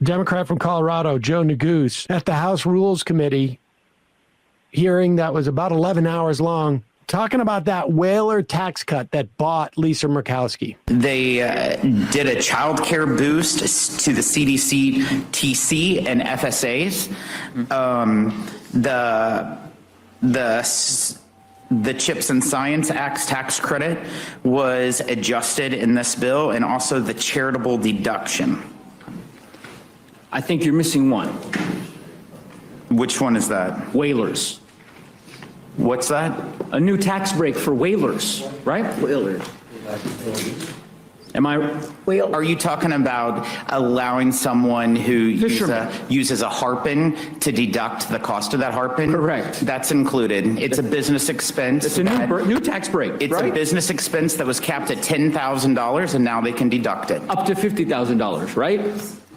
Democrat from Colorado, Joe Neguse, at the House Rules Committee hearing that was about 11 hours long, talking about that whaler tax cut that bought Lisa Murkowski. They did a child care boost to the CDC, TC, and FSAs. The CHIPS and Science Act tax credit was adjusted in this bill, and also the charitable deduction. I think you're missing one. Which one is that? Whalers. What's that? A new tax break for whalers, right? Whalers. Am I? Are you talking about allowing someone who uses a harpin to deduct the cost of that harpin? Correct. That's included. It's a business expense. It's a new tax break. It's right? A business expense that was capped at $10,000, and now they can deduct it. Up to $50,000, right?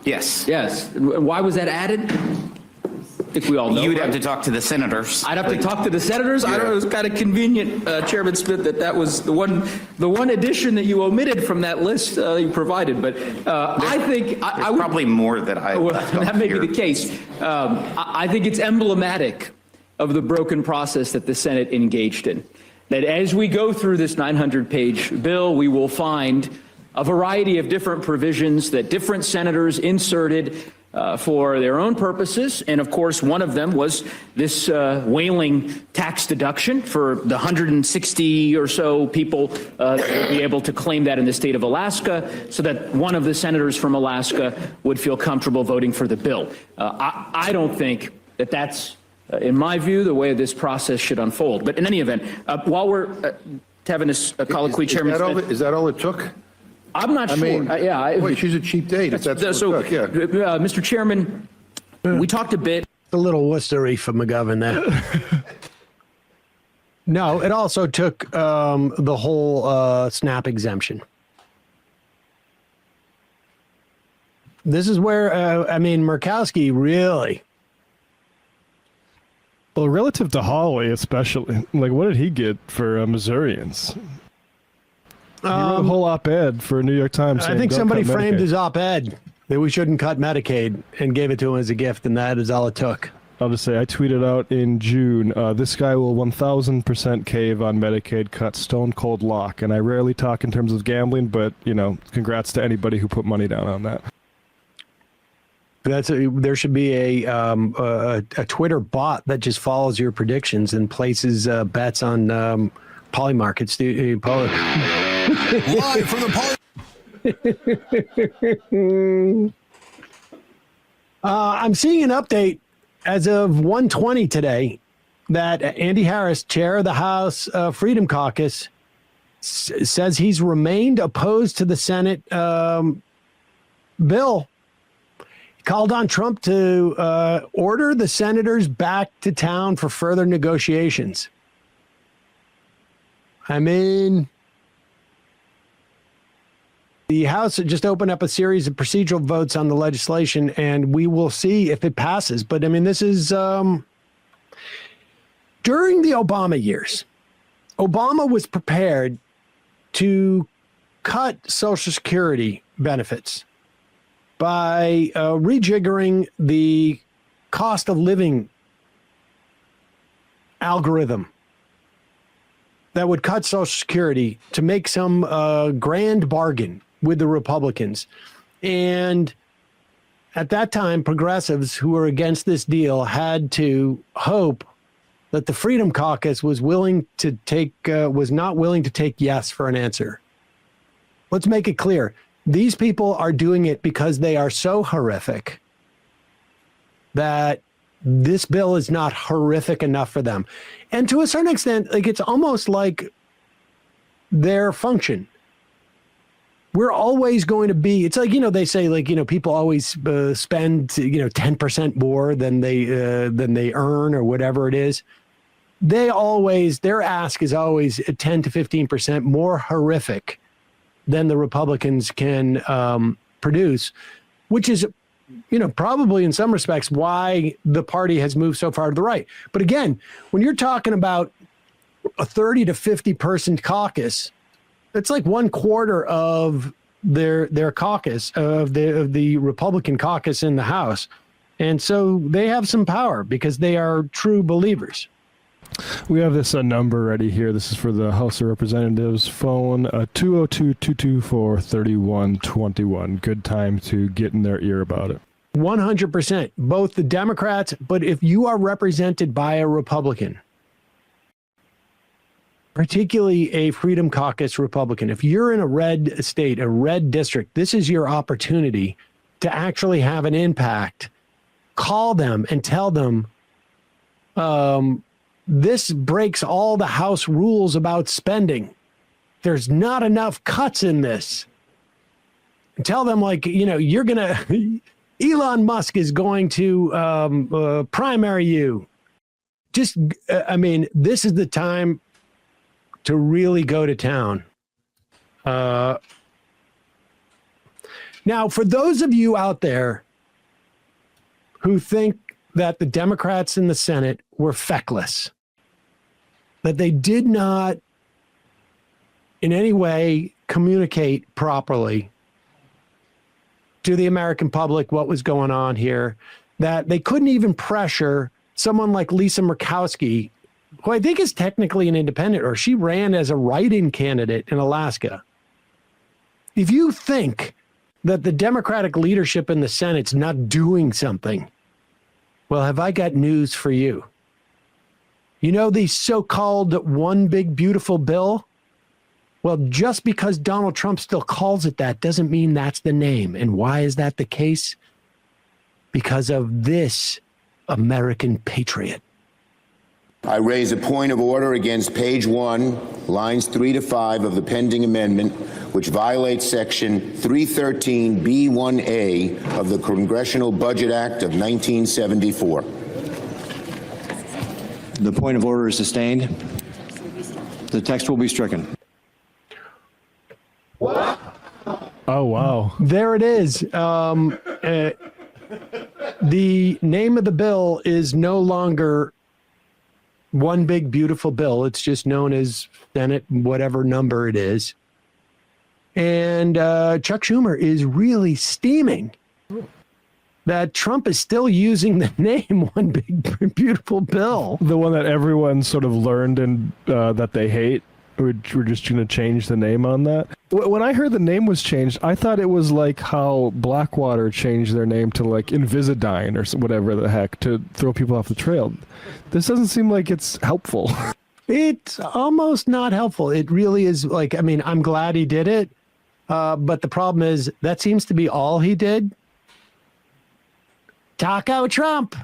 Yes. Yes. Why was that added? I think we all know. You'd have to talk to the senators. I'd have to talk to the senators. Yeah. I don't know. It was kind of convenient, Chairman Smith, that was the one addition that you omitted from that list you provided. But I think I would, probably more that I. Well, that may be the case. I think it's emblematic of the broken process that the Senate engaged in. That as we go through this 900-page bill, we will find a variety of different provisions that different senators inserted for their own purposes. And of course, one of them was this whaling tax deduction for the 160 or so people be able to claim that in the state of Alaska, so that one of the senators from Alaska would feel comfortable voting for the bill. I don't think that that's, in my view, the way this process should unfold. But in any event, while we're having a colloquy, Chairman Smith, is that all it took? I'm not sure. I mean, wait, she's a cheap date. If that's so, what it took, yeah. Mr. Chairman, we talked a bit. A little Worcestershire for McGovern there. No, it also took the whole SNAP exemption. This is where, I mean, Murkowski really. Well, relative to Holloway especially, like what did he get for Missourians? He wrote a whole op-ed for New York Times. I think somebody framed his op-ed that we shouldn't cut Medicaid and gave it to him as a gift, and that is all it took. I'll just say, I tweeted out in June, this guy will 1,000% cave on Medicaid cut, stone cold lock. And I rarely talk in terms of gambling, but, you know, congrats to anybody who put money down on that. There should be a Twitter bot that just follows your predictions and places bets on poly markets. Live from the I'm seeing an update as of 1:20 today that Andy Harris, chair of the House Freedom Caucus, says he's remained opposed to the Senate bill. He called on Trump to order the senators back to town for further negotiations. I mean, the House just opened up a series of procedural votes on the legislation, and we will see if it passes. But, I mean, this is during the Obama years. Obama was prepared to cut Social Security benefits by rejiggering the cost of living algorithm that would cut Social Security to make some grand bargain with the Republicans. And at that time, progressives who were against this deal had to hope that the Freedom Caucus was willing to take, was not willing to take yes for an answer. Let's make it clear. These people are doing it because they are so horrific that this bill is not horrific enough for them. And to a certain extent, like, it's almost like their function. We're always going to be, it's like, you know, they say, like, you know, people always spend, you know, 10% more than they earn or whatever it is. They always, their ask is always 10 to 15% more horrific than the Republicans can produce, which is, you know, probably in some respects why the party has moved so far to the right. But again, when you're talking about a 30 to 50 person caucus, it's like 1/4 of their caucus of the Republican caucus in the House. And so they have some power because they are true believers. We have this number ready here. This is for the House of Representatives phone, 202-224-3121. Good time to get in their ear about it. 100%. Both the Democrats, but if you are represented by a Republican, particularly a Freedom Caucus Republican, if you're in a red state, a red district, this is your opportunity to actually have an impact. Call them and tell them, this breaks all the House rules about spending. There's not enough cuts in this. And tell them, like, you're going to, Elon Musk is going to primary you. This is the time to really go to town. Now, for those of you out there who think that the Democrats in the Senate were feckless, that they did not in any way communicate properly to the American public what was going on here, that they couldn't even pressure someone like Lisa Murkowski, who I think is technically an independent, or she ran as a write-in candidate in Alaska. If you think that the Democratic leadership in the Senate's not doing something, well, have I got news for you? You know the so-called one big beautiful bill? Well, just because Donald Trump still calls it that doesn't mean that's the name. And why is that the case? Because of this American patriot. I raise a point of order against page 1, lines 3 to 5 of the pending amendment, which violates section 313B1A of the Congressional Budget Act of 1974. The point of order is sustained. The text will be stricken. Oh, wow. There it is. The name of the bill is no longer one big beautiful bill. It's just known as Senate, whatever number it is. And Chuck Schumer is really steaming that Trump is still using the name one big beautiful bill. The one that everyone sort of learned and that they hate. We're just going to change the name on that. When I heard the name was changed, I thought it was like how Blackwater changed their name to like Invisidyne or whatever the heck to throw people off the trail. This doesn't seem like it's helpful. It's almost not helpful. It really is like, I'm glad he did it. But the problem is that seems to be all he did. Taco Trump.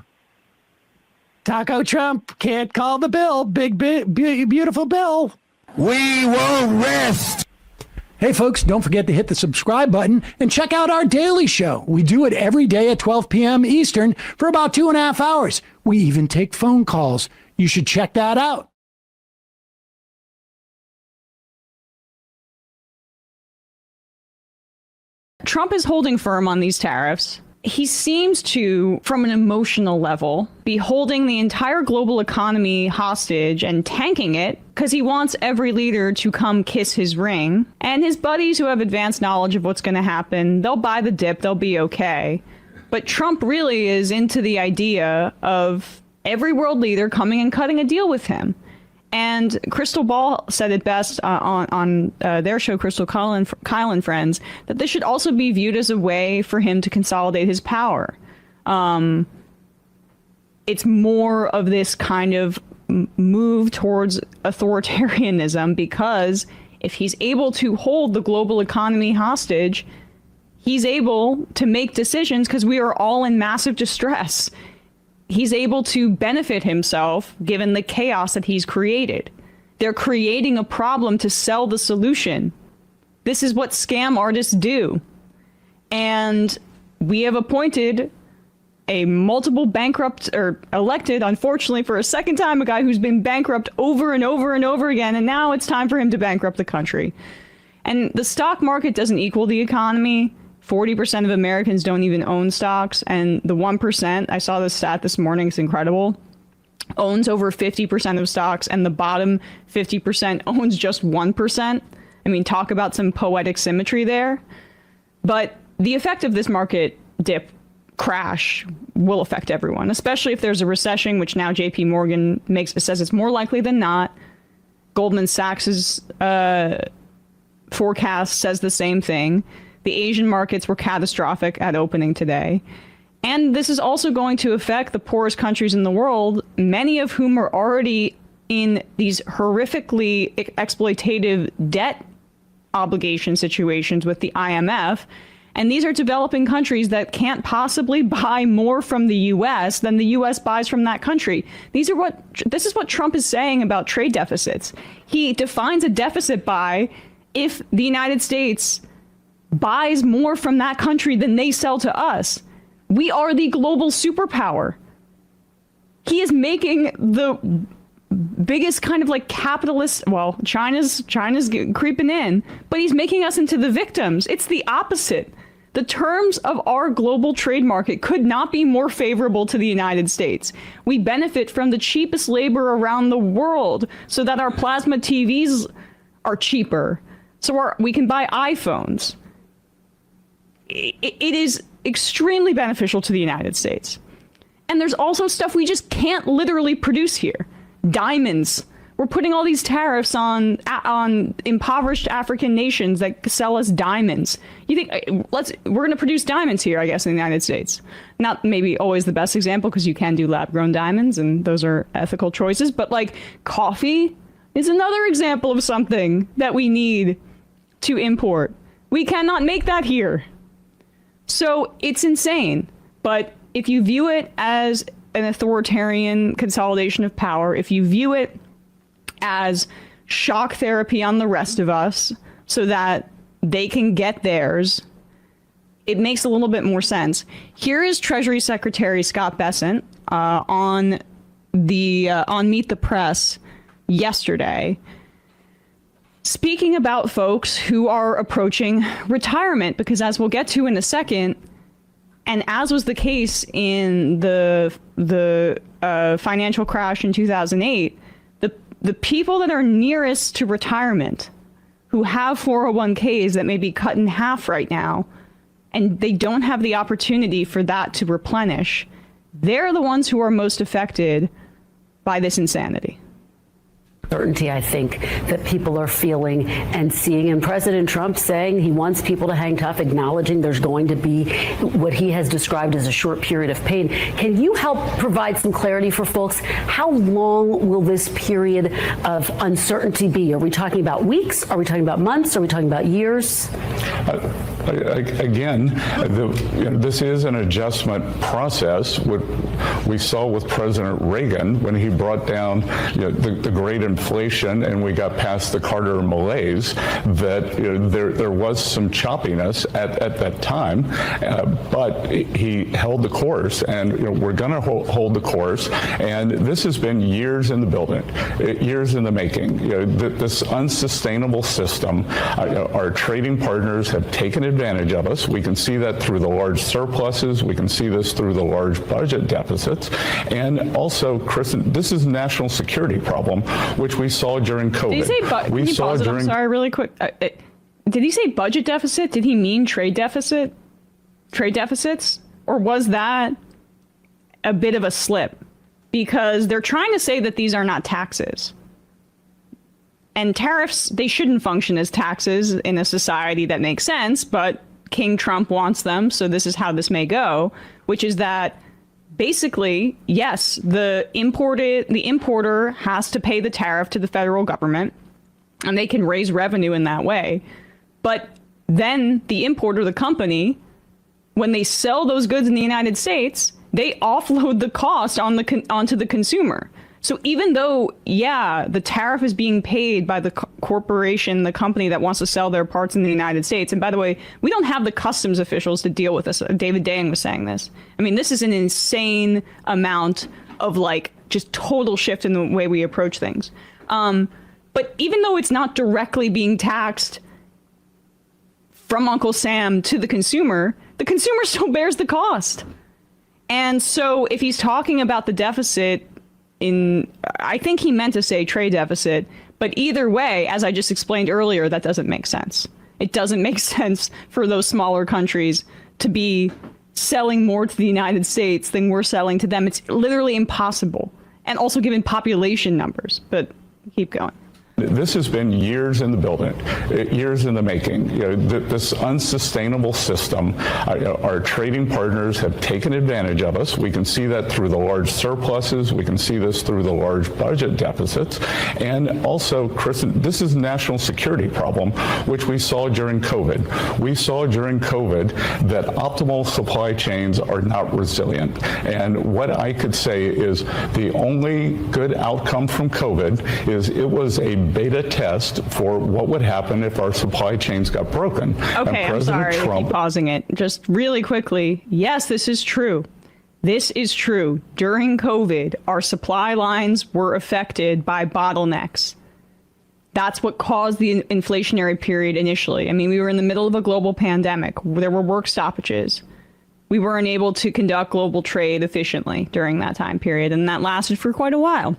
Taco Trump can't call the bill. Big beautiful bill. We won't rest. Hey, folks, don't forget to hit the subscribe button and check out our daily show. We do it every day at 12 p.m. Eastern for about 2.5 hours. We even take phone calls. You should check that out. Trump is holding firm on these tariffs. He seems to, from an emotional level, be holding the entire global economy hostage and tanking it because he wants every leader to come kiss his ring. And his buddies who have advanced knowledge of what's going to happen, they'll buy the dip, they'll be okay. But Trump really is into the idea of every world leader coming and cutting a deal with him. And Crystal Ball said it best on their show, Kyle and Friends, that this should also be viewed as a way for him to consolidate his power. It's more of this kind of move towards authoritarianism, because if he's able to hold the global economy hostage, he's able to make decisions because we are all in massive distress. He's able to benefit himself given the chaos that he's created. They're creating a problem to sell the solution. This is what scam artists do. And we have appointed a multiple bankrupt, or elected, unfortunately, for a second time, a guy who's been bankrupt over and over and over again. And now it's time for him to bankrupt the country. And the stock market doesn't equal the economy. 40% of Americans don't even own stocks, and the 1%, I saw this stat this morning, it's incredible, owns over 50% of stocks, and the bottom 50% owns just 1%. I mean, talk about some poetic symmetry there. But the effect of this market dip crash will affect everyone, especially if there's a recession, which now JP Morgan says it's more likely than not. Goldman Sachs's forecast says the same thing. The Asian markets were catastrophic at opening today. And this is also going to affect the poorest countries in the world, many of whom are already in these horrifically exploitative debt obligation situations with the IMF. And these are developing countries that can't possibly buy more from the U.S. than the U.S. buys from that country. This is what Trump is saying about trade deficits. He defines a deficit by if the United States buys more from that country than they sell to us. We are the global superpower. He is making the biggest kind of like capitalist, well, China's creeping in, but he's making us into the victims. It's the opposite. The terms of our global trade market could not be more favorable to the United States. We benefit from the cheapest labor around the world so that our plasma TVs are cheaper. So we can buy iPhones. It is extremely beneficial to the United States. And there's also stuff we just can't literally produce here. Diamonds. We're putting all these tariffs on impoverished African nations that sell us diamonds. You think we're going to produce diamonds here, I guess, in the United States. Not maybe always the best example because you can do lab-grown diamonds and those are ethical choices, but like coffee is another example of something that we need to import. We cannot make that here. So it's insane. But if you view it as an authoritarian consolidation of power, if you view it as shock therapy on the rest of us so that they can get theirs, it makes a little bit more sense. Here is Treasury Secretary Scott Bessent on Meet the Press yesterday, speaking about folks who are approaching retirement, because as we'll get to in a second, and as was the case in the financial crash in 2008, the people that are nearest to retirement, who have 401ks that may be cut in half right now, and they don't have the opportunity for that to replenish, they're the ones who are most affected by this insanity. Certainty, I think, that people are feeling and seeing. And President Trump saying he wants people to hang tough, acknowledging there's going to be what he has described as a short period of pain. Can you help provide some clarity for folks? How long will this period of uncertainty be? Are we talking about weeks? Are we talking about months? Are we talking about years? Again, this is an adjustment process. What we saw with President Reagan when he brought down the great inflation and we got past the Carter malaise, that there was some choppiness at that time, but he held the course, and we're going to hold the course. And this has been years in the building, years in the making. This unsustainable system, our trading partners have taken advantage of us. We can see that through the large surpluses. We can see this through the large budget deficits. And also, Kristen, this is a national security problem, which we saw during COVID. Did he say can you pause it? I'm sorry, really quick. Did he say budget deficit? Did he mean trade deficit? Trade deficits? Or was that a bit of a slip? Because they're trying to say that these are not taxes. And tariffs, they shouldn't function as taxes in a society that makes sense, but King Trump wants them, so this is how this may go, which is that basically, yes, the importer has to pay the tariff to the federal government, and they can raise revenue in that way. But then the importer, the company, when they sell those goods in the United States, they offload the cost onto the consumer. So even though, yeah, the tariff is being paid by the corporation, the company that wants to sell their parts in the United States. And by the way, we don't have the customs officials to deal with this. David Dang was saying this. I mean, this is an insane amount of just total shift in the way we approach things. But even though it's not directly being taxed from Uncle Sam to the consumer still bears the cost. And so if he's talking about the deficit, I think he meant to say trade deficit, but either way, as I just explained earlier, that doesn't make sense. It doesn't make sense for those smaller countries to be selling more to the United States than we're selling to them. It's literally impossible. And also given population numbers, but keep going. This has been years in the building, years in the making. This unsustainable system, our trading partners have taken advantage of us. We can see that through the large surpluses. We can see this through the large budget deficits. And also, Chris, this is a national security problem, which we saw during COVID. We saw during COVID that optimal supply chains are not resilient. And what I could say is the only good outcome from COVID is it was a beta test for what would happen if our supply chains got broken. Okay, I'm sorry to keep pausing it. Just really quickly, yes, this is true. This is true. During COVID, our supply lines were affected by bottlenecks. That's what caused the inflationary period initially. I mean, we were in the middle of a global pandemic. There were work stoppages. We weren't able to conduct global trade efficiently during that time period, and that lasted for quite a while.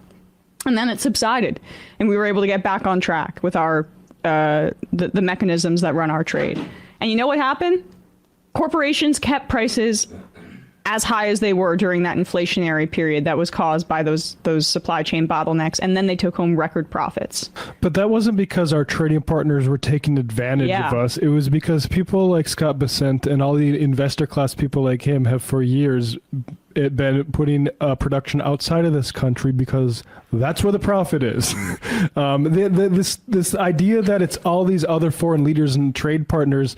And then it subsided, and we were able to get back on track with our the mechanisms that run our trade. And you know what happened? Corporations kept prices as high as they were during that inflationary period that was caused by those supply chain bottlenecks, and then they took home record profits. But that wasn't because our trading partners were taking advantage of us. It was because people like Scott Bessent and all the investor class people like him have for years been putting production outside of this country because that's where the profit is. This idea that it's all these other foreign leaders and trade partners,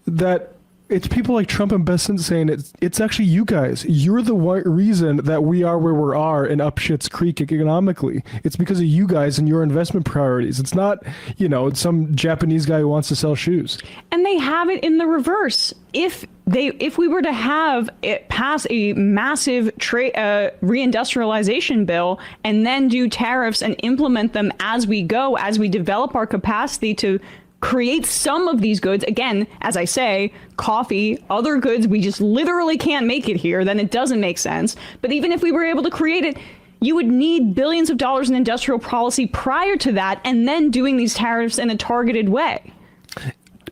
that it's people like Trump and Bessent saying it's actually you guys. You're the reason that we are where we are in up shit's creek economically. It's because of you guys and your investment priorities. It's not, it's some Japanese guy who wants to sell shoes. And they have it in the reverse. If we were to have it pass a massive reindustrialization bill and then do tariffs and implement them as we go, as we develop our capacity to create some of these goods, again, as I say, coffee, other goods, we just literally can't make it here, then it doesn't make sense. But even if we were able to create it, you would need billions of dollars in industrial policy prior to that, and then doing these tariffs in a targeted way.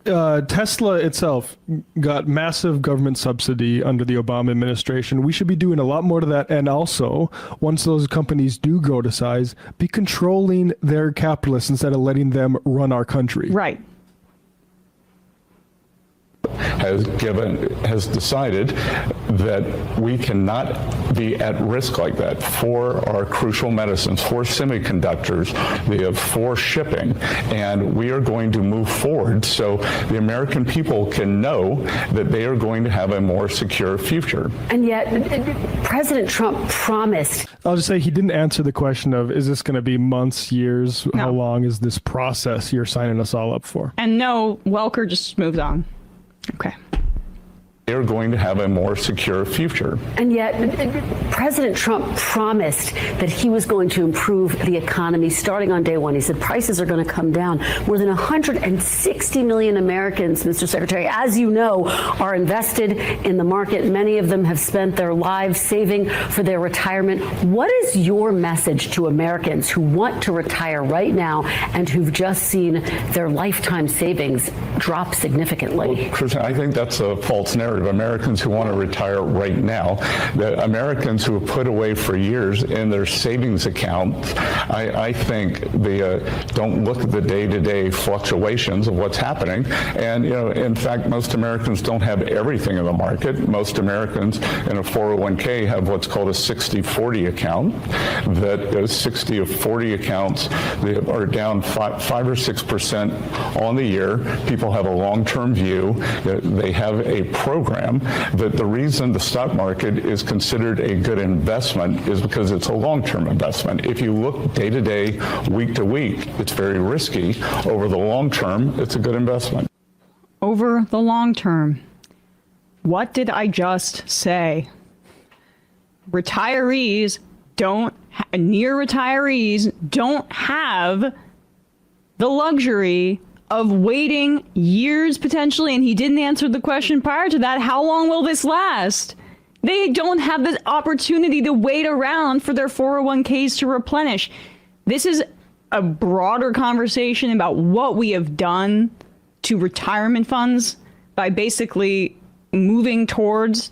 Tesla itself got massive government subsidy under the Obama administration. We should be doing a lot more to that. And also, once those companies do grow to size, be controlling their capitalists instead of letting them run our country. Right. Has decided that we cannot be at risk like that for our crucial medicines, for semiconductors, for shipping, and we are going to move forward so the American people can know that they are going to have a more secure future. And yet, President Trump promised. I'll just say he didn't answer the question of, is this going to be months, years? No. How long is this process you're signing us all up for? And no, Welker just moved on. Okay. They're going to have a more secure future. And yet, President Trump promised that he was going to improve the economy starting on day one. He said prices are going to come down. More than 160 million Americans, Mr. Secretary, as you know, are invested in the market. Many of them have spent their lives saving for their retirement. What is your message to Americans who want to retire right now and who've just seen their lifetime savings drop significantly? Well, Chris, I think that's a false narrative. Americans who want to retire right now, the Americans who have put away for years in their savings accounts, I think they don't look at the day-to-day fluctuations of what's happening. And, in fact, most Americans don't have everything in the market. Most Americans in a 401k have what's called a 60-40 account. That 60 of 40 accounts, they are down 5 or 6% on the year. People have a long-term view. They have a program that the reason the stock market is considered a good investment is because it's a long-term investment. If you look day to day, week to week, it's very risky. Over the long term, it's a good investment. Over the long term. What did I just say? Retirees near retirees don't have the luxury of waiting years potentially, and he didn't answer the question prior to that, how long will this last? They don't have the opportunity to wait around for their 401ks to replenish. This is a broader conversation about what we have done to retirement funds by basically moving towards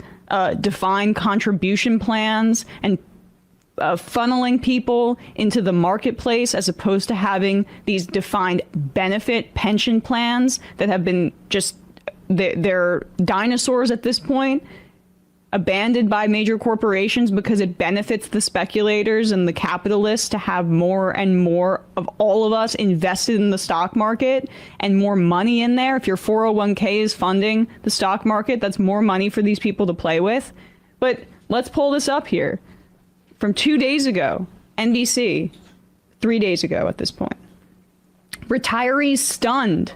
defined contribution plans and funneling people into the marketplace as opposed to having these defined benefit pension plans that have been just, they're dinosaurs at this point, abandoned by major corporations because it benefits the speculators and the capitalists to have more and more of all of us invested in the stock market and more money in there. If your 401k is funding the stock market, that's more money for these people to play with. But let's pull this up here. From 2 days ago, NBC, 3 days ago at this point. Retirees stunned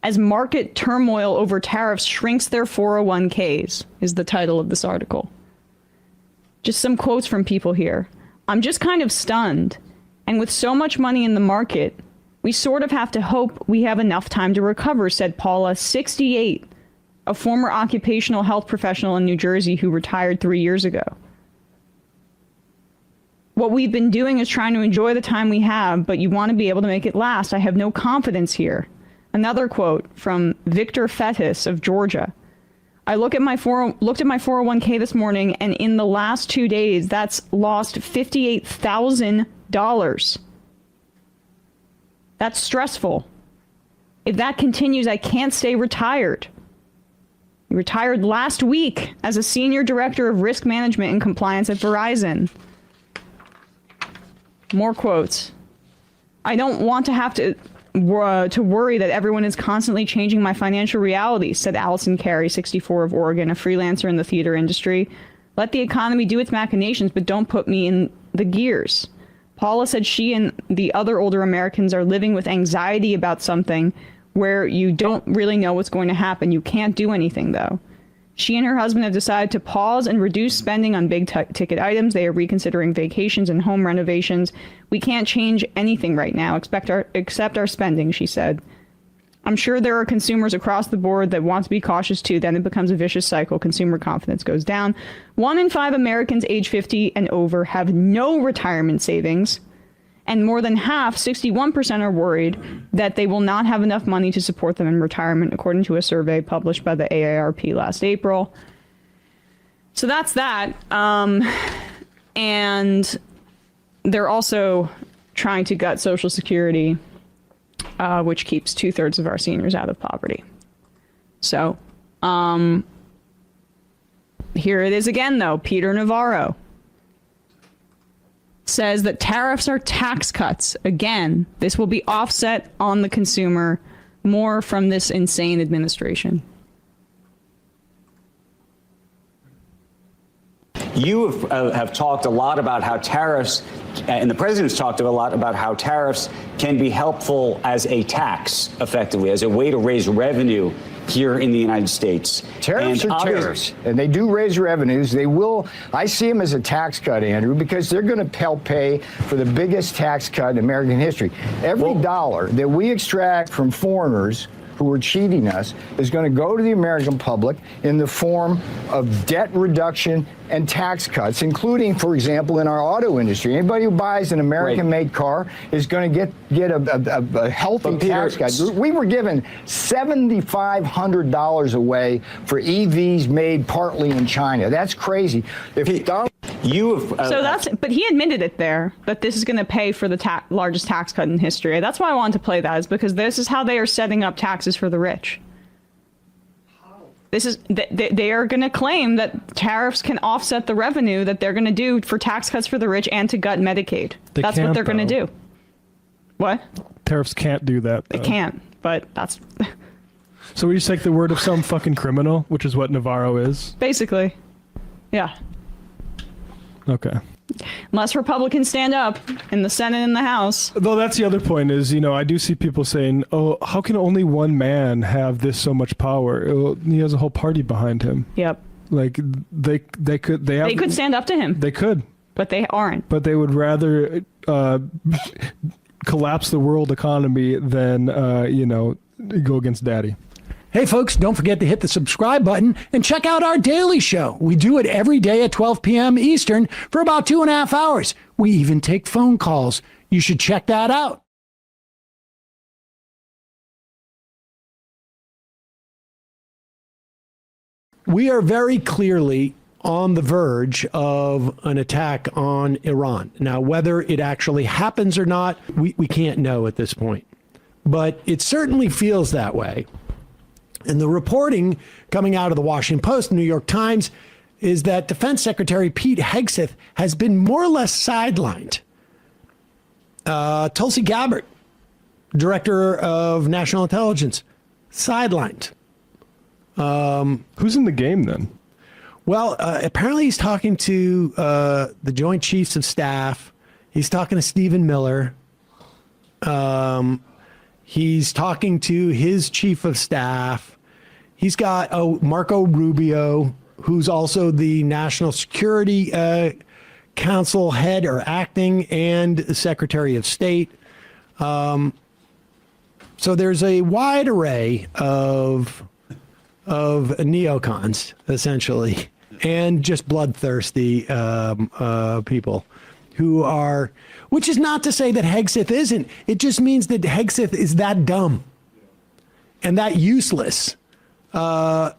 as market turmoil over tariffs shrinks their 401ks, is the title of this article. Just some quotes from people here. I'm just kind of stunned. And with so much money in the market, we sort of have to hope we have enough time to recover, said Paula, 68, a former occupational health professional in New Jersey who retired 3 years ago. What we've been doing is trying to enjoy the time we have, but you want to be able to make it last. I have no confidence here. Another quote from Victor Fetis of Georgia. I looked at my 401k this morning, and in the last 2 days, that's lost $58,000. That's stressful. If that continues, I can't stay retired. He retired last week as a senior director of risk management and compliance at Verizon. More quotes. I don't want to have to worry that everyone is constantly changing my financial reality, said Allison Carey, 64, of Oregon, a freelancer in the theater industry. Let the economy do its machinations, but don't put me in the gears. Paula said she and the other older Americans are living with anxiety about something where you don't really know what's going to happen. You can't do anything, though. She and her husband have decided to pause and reduce spending on big ticket items. They are reconsidering vacations and home renovations. We can't change anything right now, except our spending, she said. I'm sure there are consumers across the board that want to be cautious too. Then it becomes a vicious cycle. Consumer confidence goes down. 1 in 5 Americans age 50 and over have no retirement savings. And more than half, 61%, are worried that they will not have enough money to support them in retirement, according to a survey published by the AARP last April. So that's that. And they're also trying to gut Social Security, which keeps 2/3 of our seniors out of poverty. So here it is again, though. Peter Navarro says that tariffs are tax cuts. Again, this will be offset on the consumer. More from this insane administration. You have talked a lot about how tariffs, and the president's talked a lot about how tariffs can be helpful as a tax, effectively, as a way to raise revenue here in the United States. Tariffs are tariffs, and they do raise revenues. They will. I see them as a tax cut, Andrew, because they're going to help pay for the biggest tax cut in American history. Every dollar that we extract from foreigners who are cheating us is going to go to the American public in the form of debt reduction and tax cuts, including, for example, in our auto industry. Anybody who buys an American-made car is going to get a healthy tax cut. We were given $7,500 away for EVs made partly in China. That's crazy. If but he admitted it there, that this is going to pay for the largest tax cut in history. That's why I wanted to play that, is because this is how they are setting up taxes for the rich. They are going to claim that tariffs can offset the revenue that they're going to do for tax cuts for the rich and to gut Medicaid. That's what they're going to do. What? Tariffs can't do that, though. They can't, but that's... So we just take the word of some fucking criminal, which is what Navarro is? Basically. Yeah. Okay. Unless Republicans stand up in the Senate and the House. Though that's the other point is, I do see people saying, oh, how can only one man have this so much power? He has a whole party behind him. Yep. Like they could stand up to him. They could. But they aren't. But they would rather collapse the world economy than, go against daddy. Hey, folks, don't forget to hit the subscribe button and check out our daily show. We do it every day at 12 p.m. Eastern for about 2.5 hours. We even take phone calls. You should check that out. we are very clearly on the verge of an attack on Iran. Now, whether it actually happens or not, we can't know at this point. But it certainly feels that way. And the reporting coming out of the Washington Post, New York Times, is that Defense Secretary Pete Hegseth has been more or less sidelined. Tulsi Gabbard, Director of National Intelligence, sidelined. Who's in the game then? Well, apparently he's talking to the Joint Chiefs of Staff. He's talking to Stephen Miller. He's talking to his chief of staff. He's got Marco Rubio, who's also the National Security Council head or acting, and Secretary of State. So there's a wide array of neocons, essentially, and just bloodthirsty people who are, which is not to say that Hegseth isn't. It just means that Hegseth is that dumb and that useless. But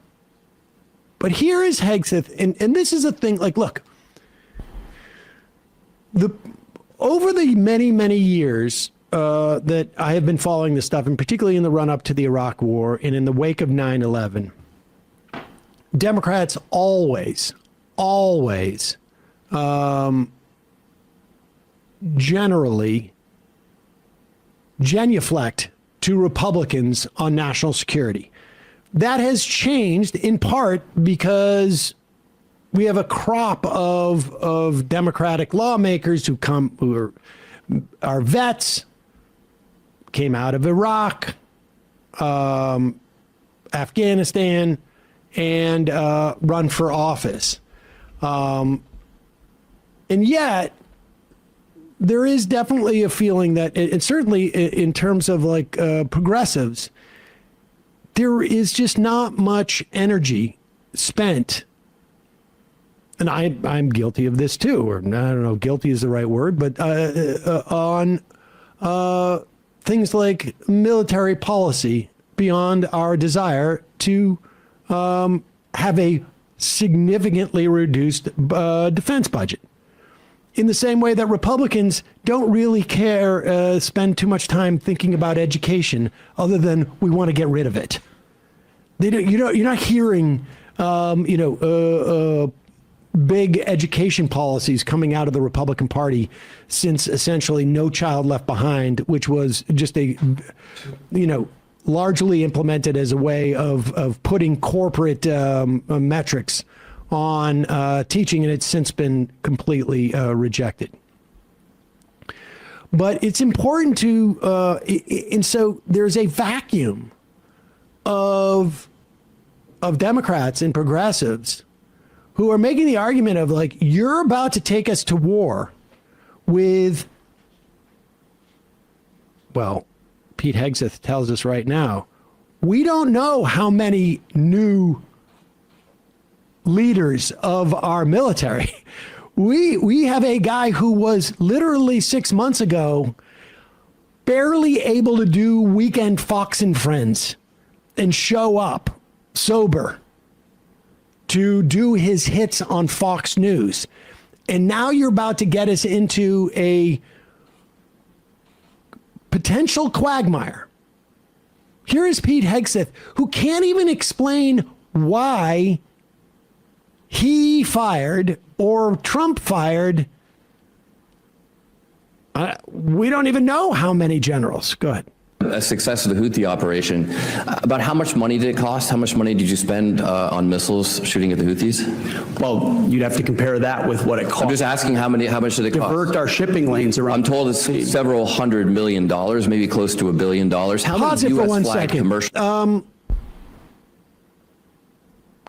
here is Hegseth, and this is a thing, like, look, over the many, many years that I have been following this stuff, and particularly in the run-up to the Iraq War and in the wake of 9/11, Democrats always generally genuflect to Republicans on national security. That has changed in part because we have a crop of Democratic lawmakers who are vets, came out of Iraq, Afghanistan, and run for office. And yet, there is definitely a feeling that, and certainly in terms of like progressives, there is just not much energy spent. And I'm guilty of this too, or I don't know, guilty is the right word, but on things like military policy beyond our desire to have a significantly reduced defense budget. In the same way that Republicans don't really spend too much time thinking about education, other than we want to get rid of it. They don't, you're not hearing, big education policies coming out of the Republican Party since essentially No Child Left Behind, which was just largely implemented as a way of putting corporate metrics on teaching, and it's since been completely rejected. But it's important to, and so there's a vacuum of Democrats and progressives who are making the argument of, like, you're about to take us to war with, well, Pete Hegseth tells us right now, we don't know how many new leaders of our military. We have a guy who was literally 6 months ago barely able to do weekend Fox and Friends and show up sober to do his hits on Fox News. And now you're about to get us into a potential quagmire. Here is Pete Hegseth, who can't even explain why he fired or Trump fired. We don't even know how many generals. Go ahead. A success of the Houthi operation. About how much money did it cost? How much money did you spend on missiles shooting at the Houthis? Well, you'd have to compare that with what it cost. I'm just asking how much did it cost? Divert our shipping lanes around. I'm told it's several $100 million, maybe close to $1 billion. How many U.S. flag commercial?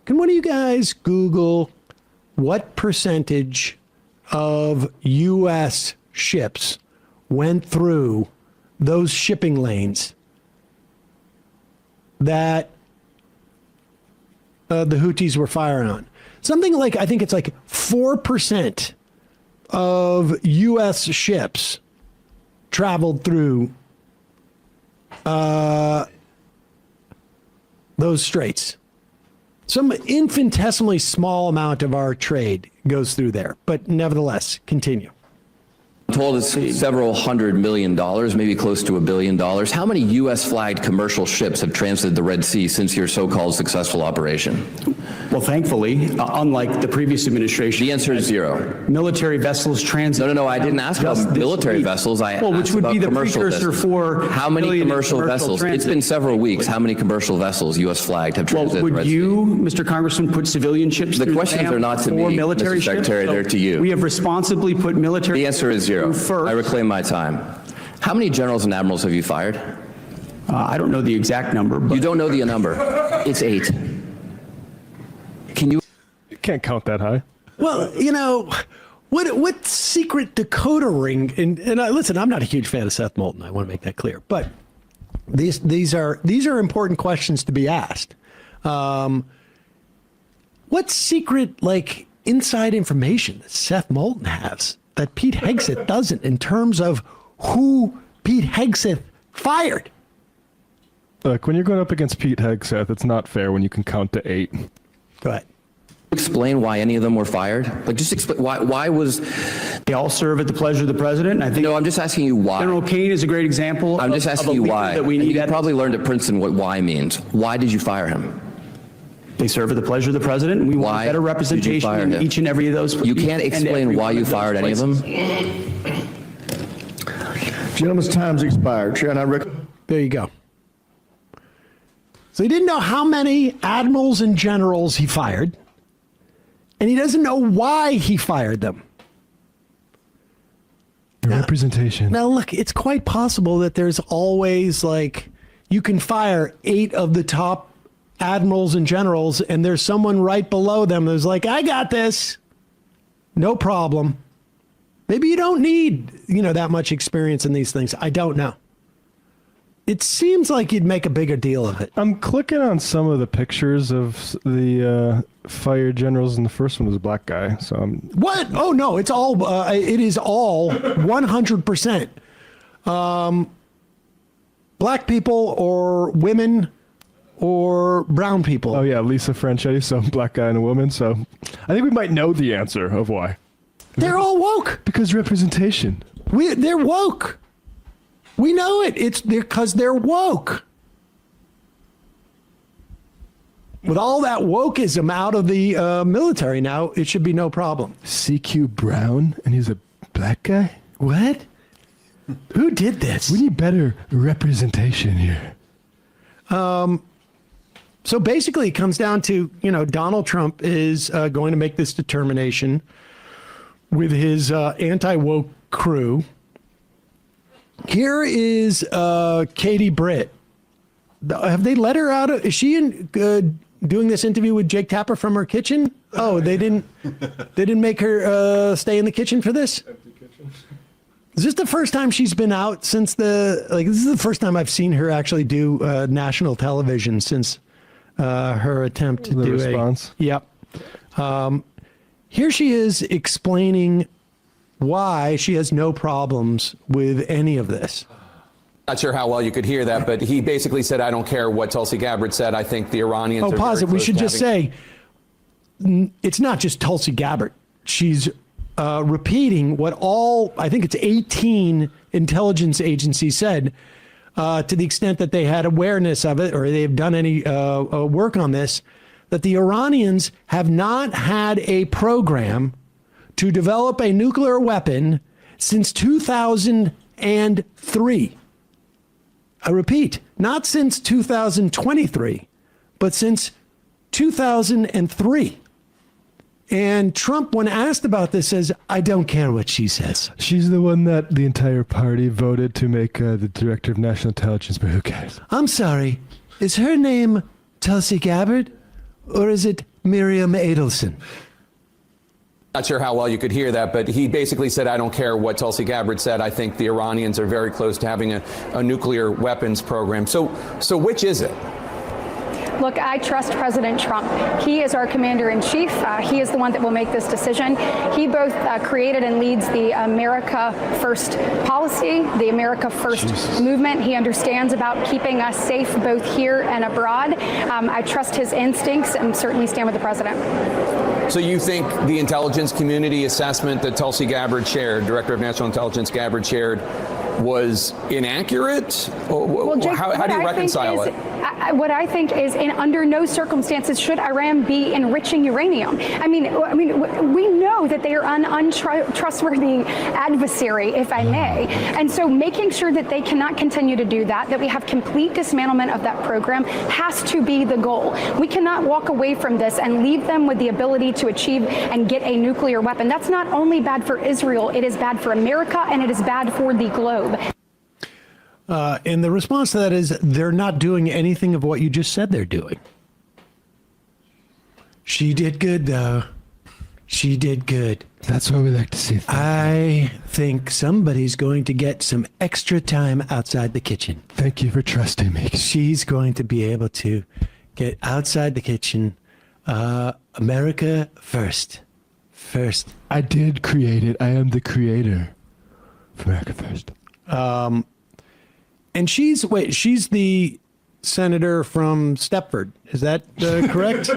Can one of you guys Google what percentage of U.S. ships went through those shipping lanes that the Houthis were firing on? Something like, I think it's like 4% of U.S. ships traveled through those straits. Some infinitesimally small amount of our trade goes through there, but nevertheless, continue. Told it's several $100 million, maybe close to $1 billion. How many U.S. flagged commercial ships have transited the Red Sea since your so-called successful operation? Well, thankfully, unlike the previous administration, the answer is 0. Military vessels transit. No. I didn't ask about military vessels. I asked which would about be the commercial precursor vessels. for how many commercial vessels? Transit. It's been several weeks. How many commercial vessels, U.S. flagged, have transited the Red Sea? Would you, Mr. Congressman, put civilian ships? The questions are not to me, military Mr. Secretary. ships? They're to you. We have responsibly put military. The answer is 0. First. I reclaim my time. How many generals and admirals have you fired? I don't know the exact number. But you don't know the number. It's 8. Can you? You can't count that high. Well, what secret decoder ring? And listen, I'm not a huge fan of Seth Moulton. I want to make that clear. But these are important questions to be asked. What secret inside information that Seth Moulton has that Pete Hegseth doesn't in terms of who Pete Hegseth fired? Look, when you're going up against Pete Hegseth, it's not fair when you can count to 8. Go ahead. Explain why any of them were fired? Just explain why was they all serve at the pleasure of the president? I think. No, I'm just asking you why. General Kane is a great example. I'm just asking you why. That we need. You probably learned at Princeton what why means. Why did you fire him? They serve at the pleasure of the president, and we want better representation in each and every of those. You can't explain why you fired any of them? Gentleman's time's expired. There you go. So he didn't know how many admirals and generals he fired, and he doesn't know why he fired them. Representation. Now, look, it's quite possible that there's always you can fire 8 of the top admirals and generals, and there's someone right below them who's like, I got this. No problem. Maybe you don't need, that much experience in these things. I don't know. It seems like you'd make a bigger deal of it. I'm clicking on some of the pictures of the fired generals, and the first one was a black guy. So What? Oh, no, it is all 100% black people or women or brown people. Oh, yeah, Lisa Franchetti, so black guy and a woman. So I think we might know the answer of why. They're all woke. Because representation. They're woke. We know it. It's because they're woke. With all that wokeism out of the military now, it should be no problem. CQ Brown, and he's a black guy? What? Who did this? We need better representation here. So basically, it comes down to, Donald Trump is going to make this determination with his anti-woke crew. Here is Katie Britt. Have they let her out? Is she doing this interview with Jake Tapper from her kitchen? Oh, they didn't make her stay in the kitchen for this? Empty kitchen. Is this the first time she's been out since this is the first time I've seen her actually do national television since her attempt to do response. Yep. Here she is explaining why she has no problems with any of this. Not sure how well you could hear that, but he basically said, I don't care what Tulsi Gabbard said. I think the Iranians are pause very it. We close should to just having- say it's not just Tulsi Gabbard. She's repeating what I think it's 18 intelligence agencies said, to the extent that they had awareness of it or they've done any work on this, that the Iranians have not had a program to develop a nuclear weapon since 2003. I repeat, not since 2023, but since 2003. And Trump, when asked about this, says, I don't care what she says. She's the one that the entire party voted to make the director of national intelligence, but who cares? I'm sorry, is her name Tulsi Gabbard or is it Miriam Adelson? Not sure how well you could hear that, but he basically said, I don't care what Tulsi Gabbard said. I think the Iranians are very close to having a nuclear weapons program. So which is it? Look, I trust President Trump. He is our commander-in-chief. He is the one that will make this decision. He both created and leads the America First policy, the America First movement. He understands about keeping us safe both here and abroad. I trust his instincts and certainly stand with the president. So you think the intelligence community assessment that Tulsi Gabbard shared, Director of National Intelligence Gabbard shared, was inaccurate? Well, Jake, how do you reconcile it? What I think is, in under no circumstances should Iran be enriching uranium. I mean, we know that they are an untrustworthy adversary, if I may, and so making sure that they cannot continue to do that, that we have complete dismantlement of that program, has to be the goal. We cannot walk away from this and leave them with the ability to achieve and get a nuclear weapon. That's not only bad for Israel, it is bad for America, and it is bad for the globe. And the response to that is they're not doing anything of what you just said they're doing. She did good, though. She did good. That's what we like to see. I think somebody's going to get some extra time outside the kitchen. Thank you for trusting me. She's going to be able to get outside the kitchen. America first. First. I did create it. I am the creator. America first. And she's the senator from Stepford. Is that correct?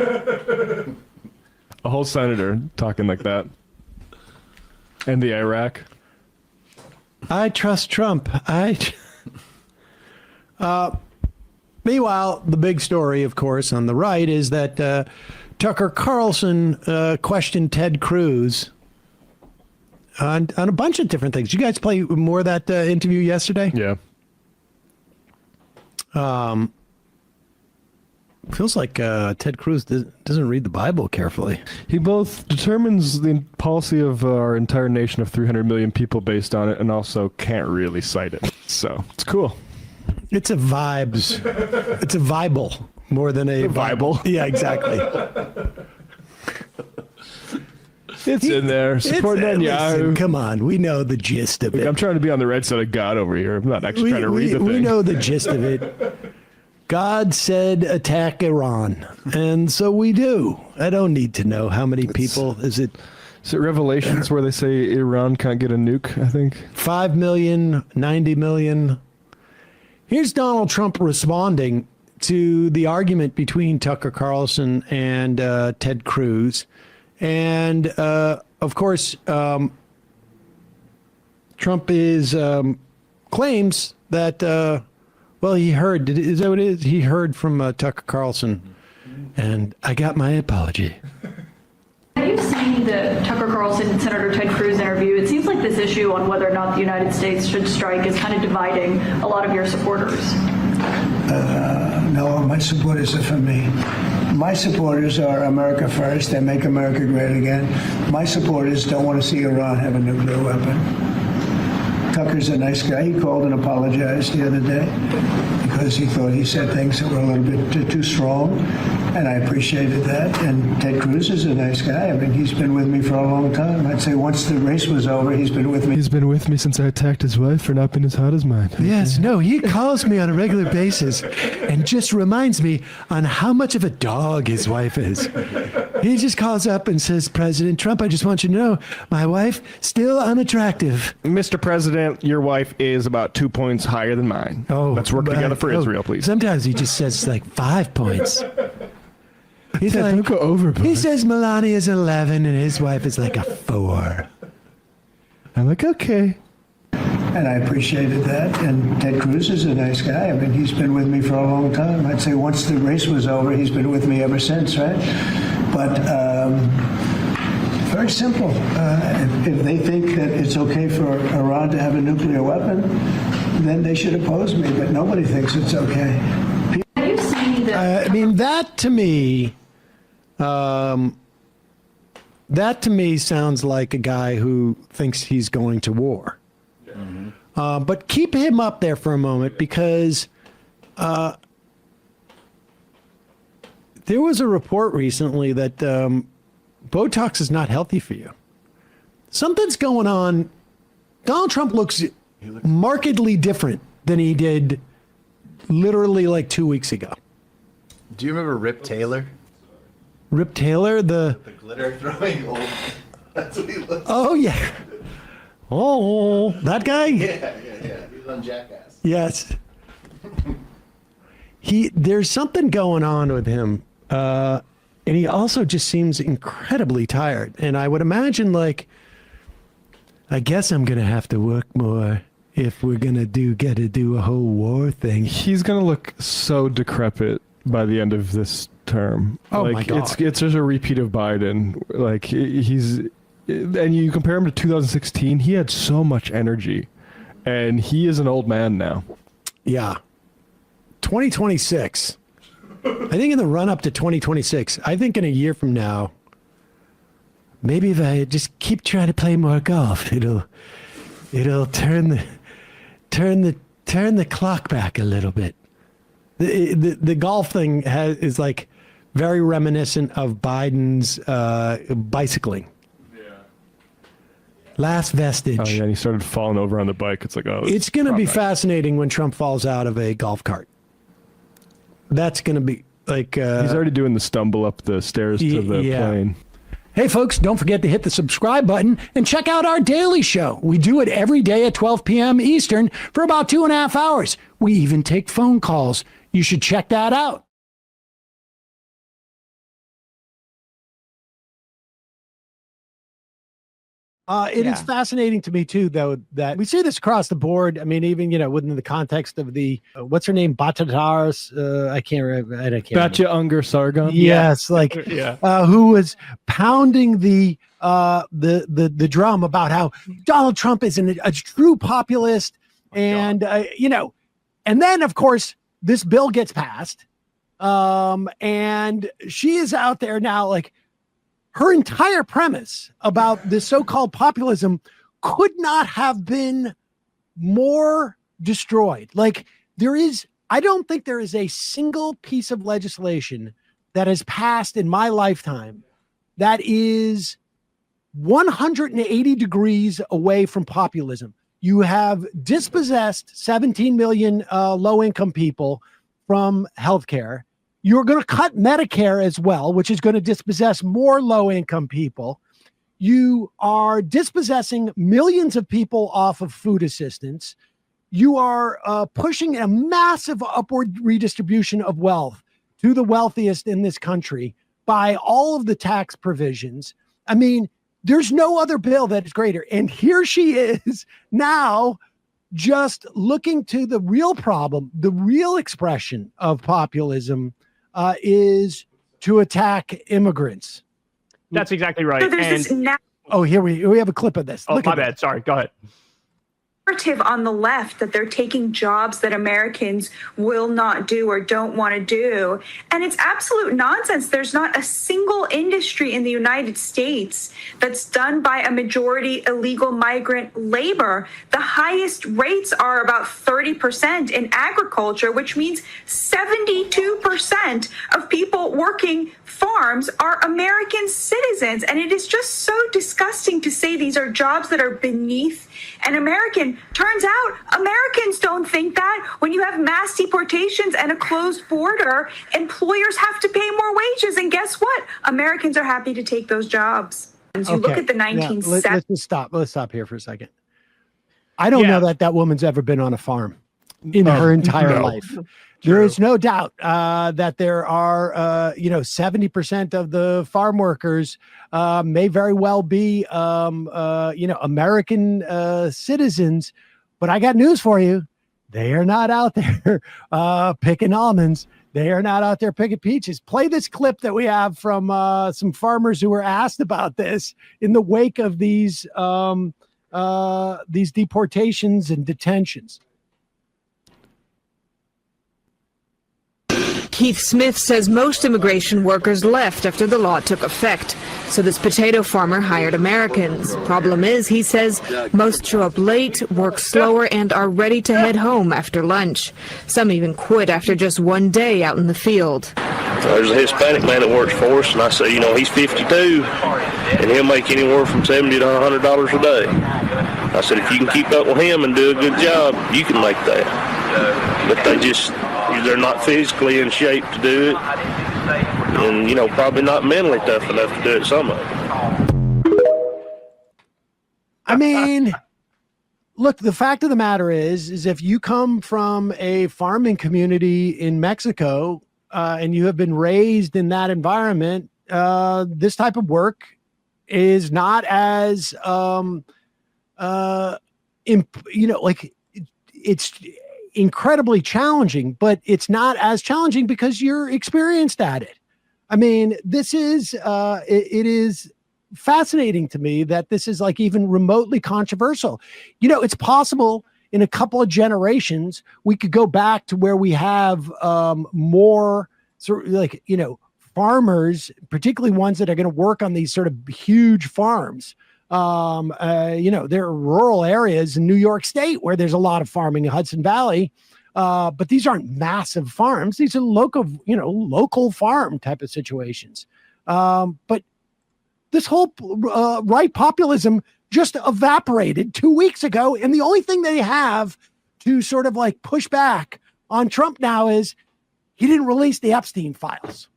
A whole senator talking like that. And the Iraq. I trust Trump. Meanwhile, the big story, of course, on the right is that Tucker Carlson questioned Ted Cruz on a bunch of different things. You guys play more of that interview yesterday? Yeah. Feels like Ted Cruz doesn't read the Bible carefully. He both determines the policy of our entire nation of 300 million people based on it, and also can't really cite it. So it's cool. It's a vibes. It's a Bible more than a Bible. Yeah, exactly. It's in there. Support Netanyahu. Listen, come on, we know the gist of it. I'm trying to be on the right side of God over here. I'm not actually trying to read the thing. We know the gist of it. God said attack Iran, and so we do. I don't need to know how many people. Is it Revelations where they say Iran can't get a nuke, I think? 5 million, 90 million. Here's Donald Trump responding to the argument between Tucker Carlson and Ted Cruz. And, of course, Trump claims that, well, he heard, is that what it is? He heard from Tucker Carlson, and I got my apology. Have you seen the Tucker Carlson and Senator Ted Cruz interview? It seems like this issue on whether or not the United States should strike is kind of dividing a lot of your supporters. No, my supporters are for me. My supporters are America first. They make America great again. My supporters don't want to see Iran have a nuclear weapon. Tucker's a nice guy. He called and apologized the other day because he thought he said things that were a little bit too strong, and I appreciated that. And Ted Cruz is a nice guy. I mean, he's been with me for a long time. I'd say once the race was over, he's been with me. He's been with me since I attacked his wife for not being as hot as mine. Yes, no, he calls me on a regular basis and just reminds me on how much of a dog his wife is. He just calls up and says, President Trump, I just want you to know, my wife, still unattractive. Mr. President, your wife is about 2 points higher than mine. Oh, let's work together for Israel, please. Sometimes he just says like 5 points. He's Ted, like, don't go overboard. He says Melania's 11 and his wife is like a 4. I'm like, okay. And I appreciated that. And Ted Cruz is a nice guy. I mean, he's been with me for a long time. I'd say once the race was over, he's been with me ever since, right? But very simple. If they think that it's okay for Iran to have a nuclear weapon, then they should oppose me. But nobody thinks it's okay. Have you seen the... I mean, that to me sounds like a guy who thinks he's going to war. Mm-hmm. But keep him up there for a moment, because there was a report recently that Botox is not healthy for you. Something's going on. Donald Trump looks markedly different than he did literally like 2 weeks ago. Do you remember Rip Taylor? Rip Taylor, the glitter throwing old. That's what he looks. Oh yeah. Oh, that guy? Yeah. He was on Jackass. Yes. There's something going on with him. And he also just seems incredibly tired. And I would imagine, like, I guess I'm going to have to work more if we're going to get to do a whole war thing. He's going to look so decrepit by the end of this term. Oh, like, my God. It's just a repeat of Biden. Like, and you compare him to 2016, he had so much energy. And he is an old man now. Yeah. 2026. I think in the run up to 2026, I think in a year from now, maybe if I just keep trying to play more golf, it'll turn the clock back a little bit. The golf thing is like very reminiscent of Biden's bicycling. Last vestige. Oh, yeah, and he started falling over on the bike. It's like, oh. It's going to be fascinating when Trump falls out of a golf cart. That's going to be like... He's already doing the stumble up the stairs to the plane. Hey, folks, don't forget to hit the subscribe button and check out our daily show. We do it every day at 12 p.m. Eastern for about 2.5 hours. We even take phone calls. You should check that out. It is fascinating to me, too, though, that we see this across the board. I mean, even, within the context of the, what's her name? Bhattacharya's, I can't remember. Batya Ungar Sargon. Yes, like, who was pounding the drum about how Donald Trump is a true populist. And, and then, of course, this bill gets passed. And she is out there now, like, her entire premise about this so-called populism could not have been more destroyed. Like, I don't think there is a single piece of legislation that has passed in my lifetime that is 180 degrees away from populism. You have dispossessed 17 million low-income people from healthcare. You're going to cut Medicare as well, which is going to dispossess more low-income people. You are dispossessing millions of people off of food assistance. You are pushing a massive upward redistribution of wealth to the wealthiest in this country by all of the tax provisions. I mean, there's no other bill that is greater. And here she is now just looking to the real problem, the real expression of populism is to attack immigrants. That's exactly right. Here we have a clip of this. Oh, Look my at bad. this. Sorry. Go ahead. Narrative on the left that they're taking jobs that Americans will not do or don't want to do. And it's absolute nonsense. There's not a single industry in the United States that's done by a majority illegal migrant labor. The highest rates are about 30% in agriculture, which means 72% of people working farms are American citizens. And it is just so disgusting to say these are jobs that are beneath an American. Turns out Americans don't think that. When you have mass deportations and a closed border, employers have to pay more wages. And guess what? Americans are happy to take those jobs. You look at the 1970s. Let's stop here for a second. I don't know that woman's ever been on a farm in her entire life. There is no doubt that there are, 70% of the farm workers may very well be, American citizens. But I got news for you. They are not out there picking almonds. They are not out there picking peaches. Play this clip that we have from some farmers who were asked about this in the wake of these deportations and detentions. Keith Smith says most immigration workers left after the law took effect, so this potato farmer hired Americans. Problem is, he says, most show up late, work slower, and are ready to head home after lunch. Some even quit after just one day out in the field. There's a Hispanic man that works for us, and I say, he's 52, and he'll make anywhere from $70 to $100 a day. I said, if you can keep up with him and do a good job, you can make that. But They're not physically in shape to do it, and probably not mentally tough enough to do it. Some of them. I mean, look, the fact of the matter is if you come from a farming community in Mexico and you have been raised in that environment, this type of work is not as, it's incredibly challenging, but it's not as challenging because you're experienced at it. I mean, this is, it is fascinating to me that this is like even remotely controversial. It's possible in a couple of generations, we could go back to where we have more sort of like, farmers, particularly ones that are going to work on these sort of huge farms. There are rural areas in New York State where there's a lot of farming in Hudson Valley. But these aren't massive farms. These are local farm type of situations. But this whole right populism just evaporated 2 weeks ago. And the only thing they have to sort of like push back on Trump now is he didn't release the Epstein files.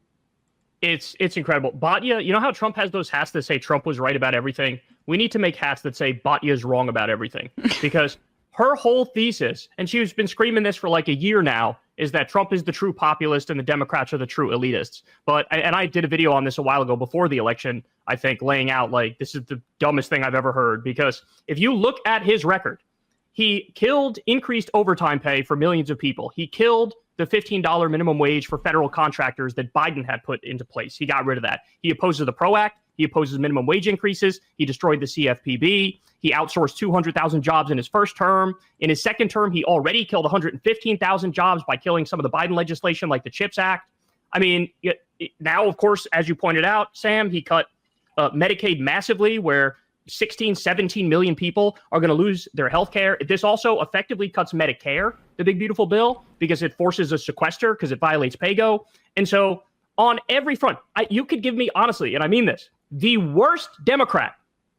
It's incredible. Batya, you know how Trump has those hats that say Trump was right about everything? We need to make hats that say Batya is wrong about everything, because her whole thesis, and she's been screaming this for like a year now, is that Trump is the true populist and the Democrats are the true elitists. And I did a video on this a while ago before the election, I think, laying out like this is the dumbest thing I've ever heard, because if you look at his record, he killed increased overtime pay for millions of people. He killed the $15 minimum wage for federal contractors that Biden had put into place. He got rid of that. He opposes the PRO Act. He opposes minimum wage increases. He destroyed the CFPB. He outsourced 200,000 jobs in his first term. In his second term, he already killed 115,000 jobs by killing some of the Biden legislation like the CHIPS Act. I mean, now, of course, as you pointed out, Sam, he cut Medicaid massively, where 16, 17 million people are going to lose their health care. This also effectively cuts Medicare, the big, beautiful bill, because it forces a sequester because it violates PAYGO. And so on every front, you could give me, honestly, and I mean this, the worst Democrat,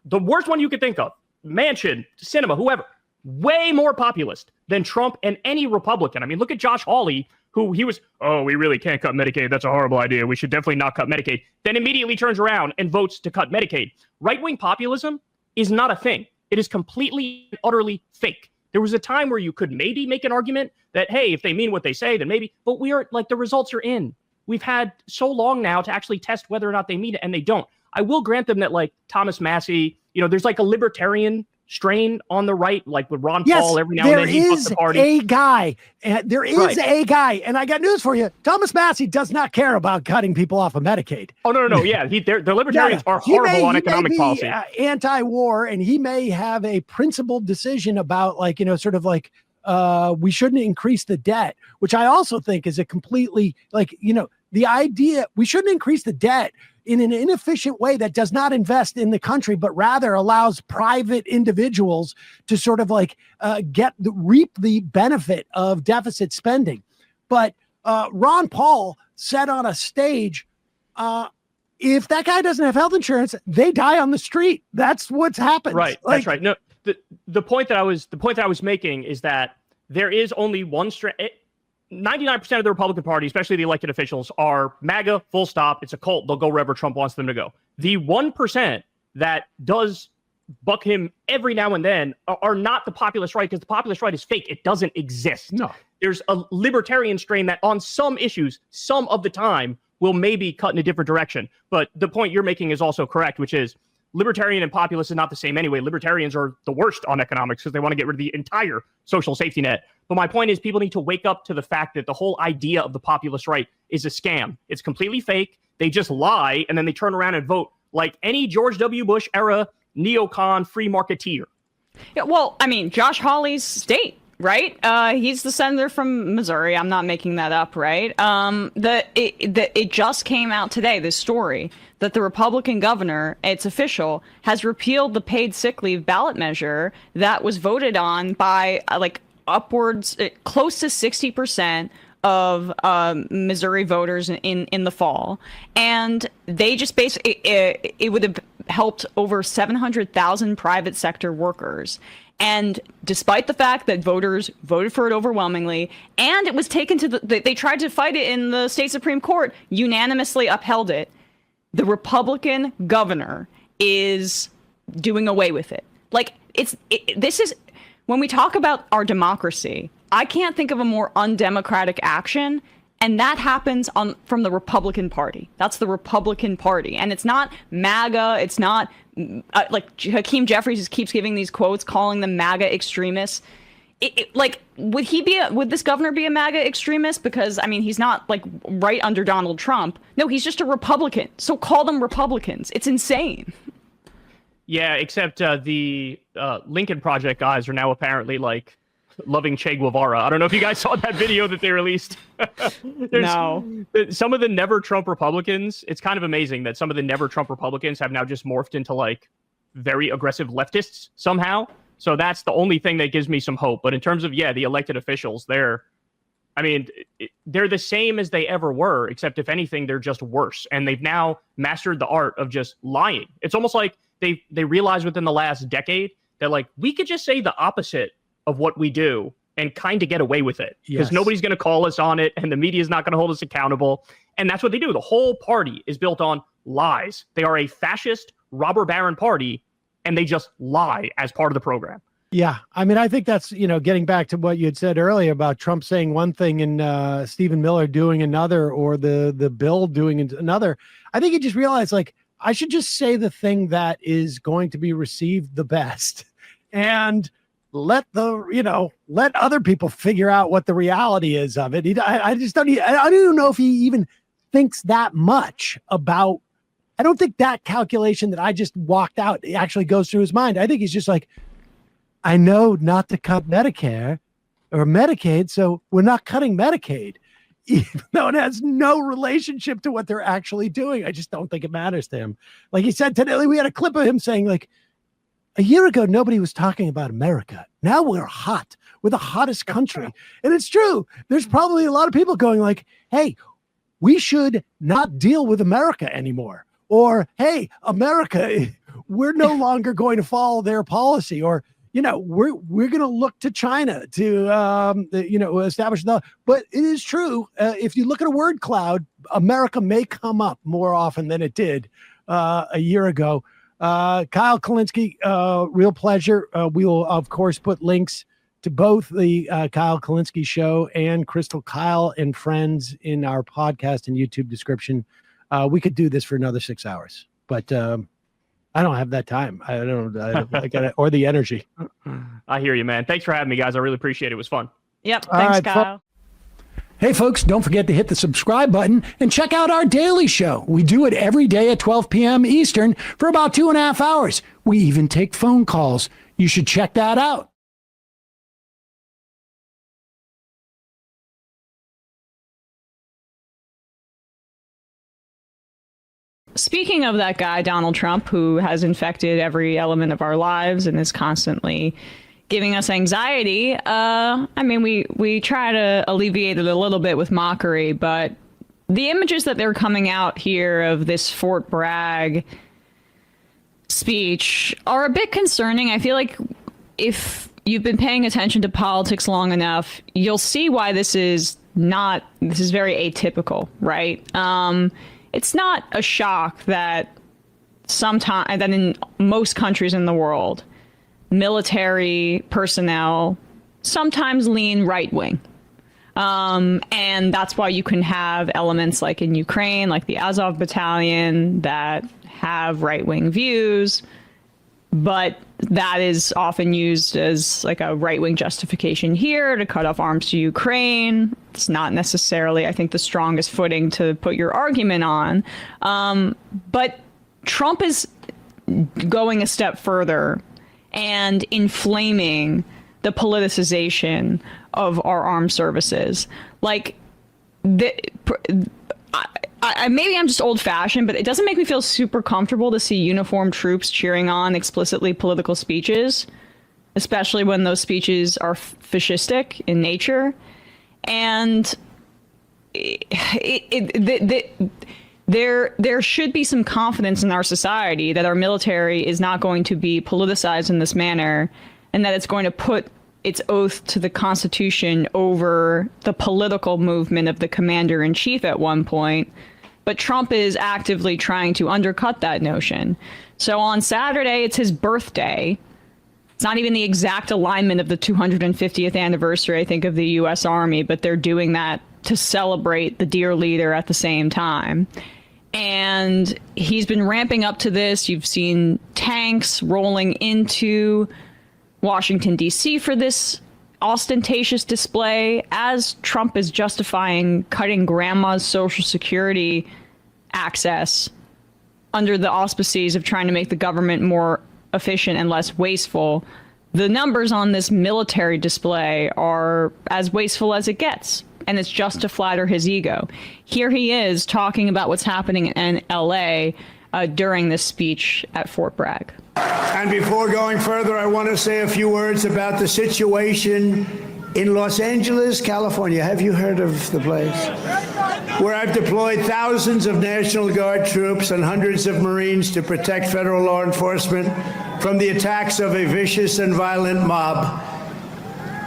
the worst one you could think of, Manchin, Sinema, whoever, way more populist than Trump and any Republican. I mean, look at Josh Hawley, who he was, we really can't cut Medicaid. That's a horrible idea. We should definitely not cut Medicaid. Then immediately turns around and votes to cut Medicaid. Right-wing populism is not a thing. It is completely, utterly fake. There was a time where you could maybe make an argument that, hey, if they mean what they say, then maybe, but we are like, the results are in. We've had so long now to actually test whether or not they mean it, and they don't. I will grant them that, like Thomas Massey, there's like a libertarian strain on the right, like with Ron Paul every now and then. He fucks the party. There is a guy, and I got news for you. Thomas Massey does not care about cutting people off of Medicaid. Oh, no. Yeah, the libertarians are horrible on economic policy. Anti-war, and he may have a principled decision about we shouldn't increase the debt, which I also think is a completely the idea we shouldn't increase the debt in an inefficient way that does not invest in the country, but rather allows private individuals to sort of reap the benefit of deficit spending. But Ron Paul said on a stage, if that guy doesn't have health insurance, they die on the street. That's what's happened. Right. That's right. No, the point that I was making is that there is only one 99% of the Republican Party, especially the elected officials, are MAGA, full stop. It's a cult. They'll go wherever Trump wants them to go. The 1% that does buck him every now and then are not the populist right, because the populist right is fake. It doesn't exist. No. There's a libertarian strain that on some issues, some of the time, will maybe cut in a different direction. But the point you're making is also correct, which is libertarian and populist is not the same anyway. Libertarians are the worst on economics because they want to get rid of the entire social safety net. But my point is, people need to wake up to the fact that the whole idea of the populist right is a scam. It's completely fake. They just lie, and then they turn around and vote like any George W. Bush era neocon free marketeer. Yeah, well, I mean, Josh Hawley's state, right? He's the senator from Missouri. I'm not making that up, right? It just came out today, this story, that the Republican governor, it's official, has repealed the paid sick leave ballot measure that was voted on by upwards, close to 60% of Missouri voters in the fall. And they just basically, it would have helped over 700,000 private sector workers. And despite the fact that voters voted for it overwhelmingly, and it was taken to they tried to fight it in the state Supreme Court, unanimously upheld it, the Republican governor is doing away with it. Like, this is, when we talk about our democracy, I can't think of a more undemocratic action. And that happens from the Republican Party. That's the Republican Party. And it's not MAGA. It's not like Hakeem Jeffries keeps giving these quotes, calling them MAGA extremists. Like, would this governor be a MAGA extremist? Because, I mean, he's not like right under Donald Trump. No, he's just a Republican. So call them Republicans. It's insane. Yeah, except the Lincoln Project guys are now apparently like loving Che Guevara. I don't know if you guys saw that video that they released. No. Some of the never Trump Republicans, it's kind of amazing that some of the never Trump Republicans have now just morphed into like very aggressive leftists somehow. So that's the only thing that gives me some hope. But in terms of, the elected officials, they're the same as they ever were, except if anything, they're just worse. And they've now mastered the art of just lying. It's almost like they realized within the last decade that like we could just say the opposite of what we do and kind of get away with it because nobody's going to call us on it and the media is not going to hold us accountable. And that's what they do. The whole party is built on lies. They are a fascist robber baron party and they just lie as part of the program. Yeah. I mean, I think that's, getting back to what you had said earlier about Trump saying one thing and Stephen Miller doing another, or the bill doing another. I think you just realize, like, I should just say the thing that is going to be received the best and let other people figure out what the reality is of it. I don't even know if he even thinks that much about, I don't think that calculation that I just walked out actually goes through his mind. I think he's just like, I know not to cut Medicare or Medicaid, so we're not cutting Medicaid, even though it has no relationship to what they're actually doing. I just don't think it matters to him. Like he said today, we had a clip of him saying, like, a year ago, nobody was talking about America. Now we're hot. We're the hottest country. And it's true. There's probably a lot of people going like, hey, we should not deal with America anymore. Or, hey, America, we're no longer going to follow their policy. Or, we're going to look to China to, establish the. But it is true. If you look at a word cloud, America may come up more often than it did a year ago. Kyle Kulinski, real pleasure. We will, of course, put links to both the Kyle Kulinski show and Crystal Kyle and Friends in our podcast and YouTube description. We could do this for another 6 hours, but I don't have that time. I got or the energy. I hear you, man. Thanks for having me, guys. I really appreciate it. It was fun. Yep. Thanks, Kyle. Hey, folks, don't forget to hit the subscribe button and check out our daily show. We do it every day at 12 p.m. Eastern for about 2.5 hours. We even take phone calls. You should check that out. Speaking of that guy, Donald Trump, who has infected every element of our lives and is constantly giving us anxiety. We try to alleviate it a little bit with mockery, but the images that they're coming out here of this Fort Bragg speech are a bit concerning. I feel like if you've been paying attention to politics long enough, you'll see why this is very atypical, right? It's not a shock that in most countries in the world, military personnel sometimes lean right-wing. And that's why you can have elements like in Ukraine, like the Azov battalion, that have right-wing views, but that is often used as like a right-wing justification here to cut off arms to Ukraine. It's not necessarily, I think, the strongest footing to put your argument on. But Trump is going a step further and inflaming the politicization of our armed services. Like, maybe I'm just old-fashioned, but it doesn't make me feel super comfortable to see uniformed troops cheering on explicitly political speeches, especially when those speeches are fascistic in nature. And there should be some confidence in our society that our military is not going to be politicized in this manner, and that it's going to put its oath to the Constitution over the political movement of the commander-in-chief at one point. But Trump is actively trying to undercut that notion. So on Saturday, it's his birthday. It's not even the exact alignment of the 250th anniversary, I think, of the U.S. Army, but they're doing that to celebrate the dear leader at the same time. And he's been ramping up to this. You've seen tanks rolling into Washington, D.C. for this ostentatious display, as Trump is justifying cutting grandma's Social Security access under the auspices of trying to make the government more efficient and less wasteful. The numbers on this military display are as wasteful as it gets, and it's just to flatter his ego. Here he is talking about what's happening in L.A. During this speech at Fort Bragg. And before going further, I want to say a few words about the situation in Los Angeles, California. Have you heard of the place? Where I've deployed thousands of National Guard troops and hundreds of Marines to protect federal law enforcement from the attacks of a vicious and violent mob.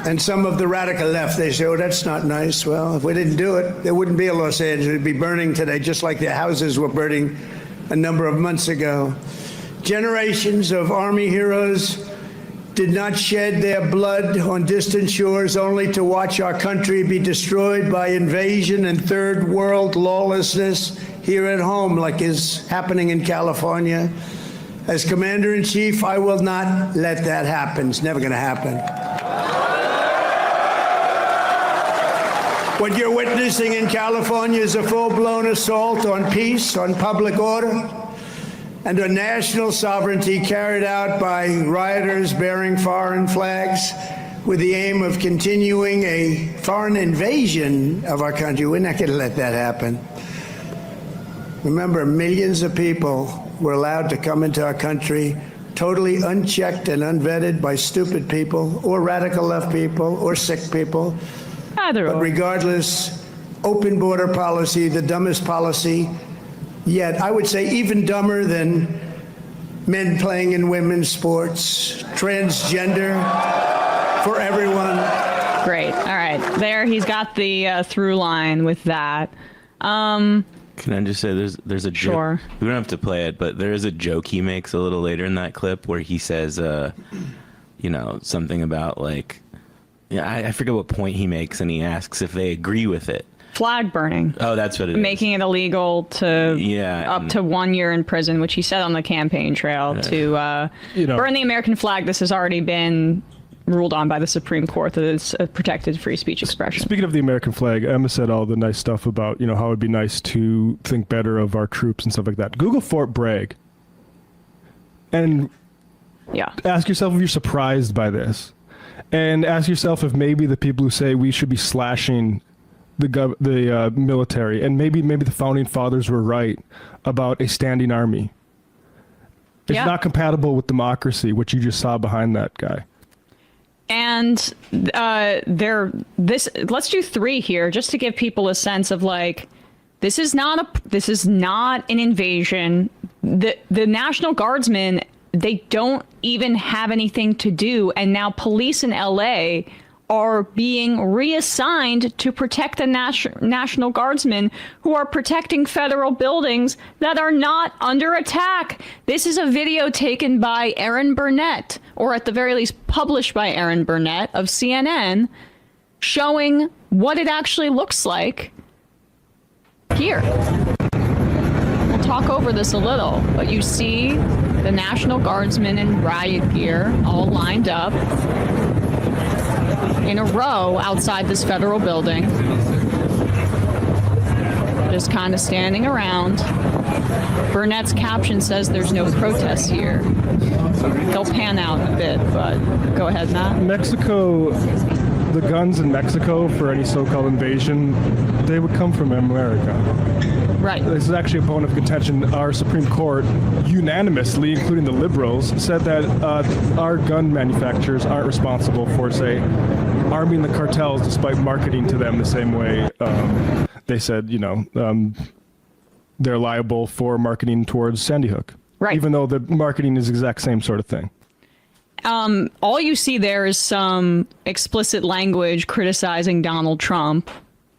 And some of the radical left, they say, oh, that's not nice. Well, if we didn't do it, there wouldn't be a Los Angeles. It'd be burning today, just like the houses were burning a number of months ago. Generations of Army heroes did not shed their blood on distant shores only to watch our country be destroyed by invasion and third world lawlessness here at home, like is happening in California. As Commander-in-Chief, I will not let that happen. It's never going to happen. What you're witnessing in California is a full-blown assault on peace, on public order, and on national sovereignty carried out by rioters bearing foreign flags with the aim of continuing a foreign invasion of our country. We're not going to let that happen. Remember, millions of people were allowed to come into our country totally unchecked and unvetted by stupid people or radical left people or sick people. But regardless, open border policy, the dumbest policy yet. I would say even dumber than men playing in women's sports, transgender for everyone. Great. All right. There, he's got the through line with that. Can I just say there's a joke? Sure. We don't have to play it, but there is a joke he makes a little later in that clip where he says, something about like, I forget what point he makes, and he asks if they agree with it. Flag burning. Oh, that's what it is. Making it illegal to up to 1 year in prison, which he said on the campaign trail to burn the American flag. This has already been ruled on by the Supreme Court that it's a protected free speech expression. Speaking of the American flag, Emma said all the nice stuff about, how it'd be nice to think better of our troops and stuff like that. Google Fort Bragg and ask yourself if you're surprised by this. And ask yourself if maybe the people who say we should be slashing the military, and maybe the founding fathers were right about a standing army. It's not compatible with democracy, which you just saw behind that guy. And let's do 3 here, just to give people a sense of like, this is not an invasion. The National Guardsmen, they don't even have anything to do, and now police in LA are being reassigned to protect the National Guardsmen who are protecting federal buildings that are not under attack. This is a video taken by Erin Burnett, or at the very least published by Erin Burnett of CNN, showing what it actually looks like here. We'll talk over this a little, but you see the National Guardsmen in riot gear all lined up in a row outside this federal building, just kind of standing around. Burnett's caption says there's no protest here. They'll pan out a bit, but go ahead, Matt. Mexico, the guns in Mexico for any so-called invasion, they would come from America. Right. This is actually a bone of contention. Our Supreme Court, unanimously, including the liberals, said that our gun manufacturers aren't responsible for, say, arming the cartels despite marketing to them the same way they said, they're liable for marketing towards Sandy Hook. Right. Even though the marketing is the exact same sort of thing. All you see there is some explicit language criticizing Donald Trump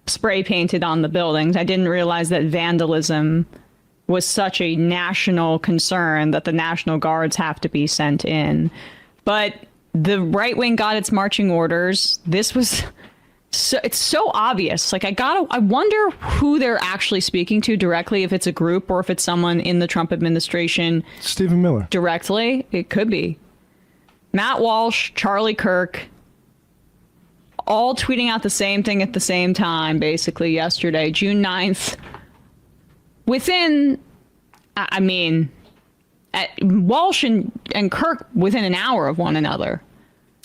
spray painted on the buildings. I didn't realize that vandalism was such a national concern that the National Guards have to be sent in. But the right wing got its marching orders. This was it's so obvious. Like, I wonder who they're actually speaking to directly, if it's a group or if it's someone in the Trump administration. Stephen Miller. Directly. It could be. Matt Walsh, Charlie Kirk, all tweeting out the same thing at the same time, basically yesterday, June 9th. Within, Walsh and Kirk within an hour of one another.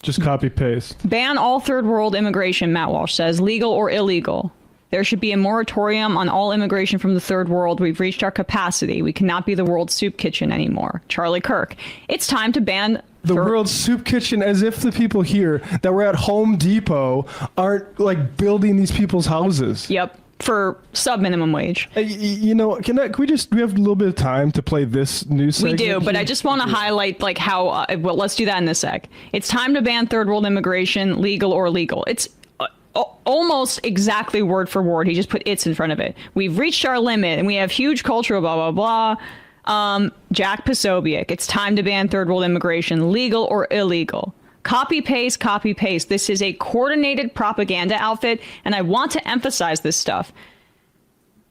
Just copy paste. Ban all third world immigration, Matt Walsh says, legal or illegal. There should be a moratorium on all immigration from the third world. We've reached our capacity. We cannot be the world's soup kitchen anymore. Charlie Kirk. It's time to ban the world's soup kitchen, as if the people here that were at Home Depot aren't like building these people's houses. Yep. For sub-minimum wage. You know, we have a little bit of time to play this news segment? We do, but I just want to highlight like how, well, let's do that in a sec. It's time to ban third world immigration, legal or illegal. It's almost exactly word for word. He just put "it's" in front of it. We've reached our limit and we have huge cultural blah, blah, blah. Jack Posobiec, it's time to ban third world immigration, legal or illegal. Copy paste, copy paste. This is a coordinated propaganda outfit, and I want to emphasize this stuff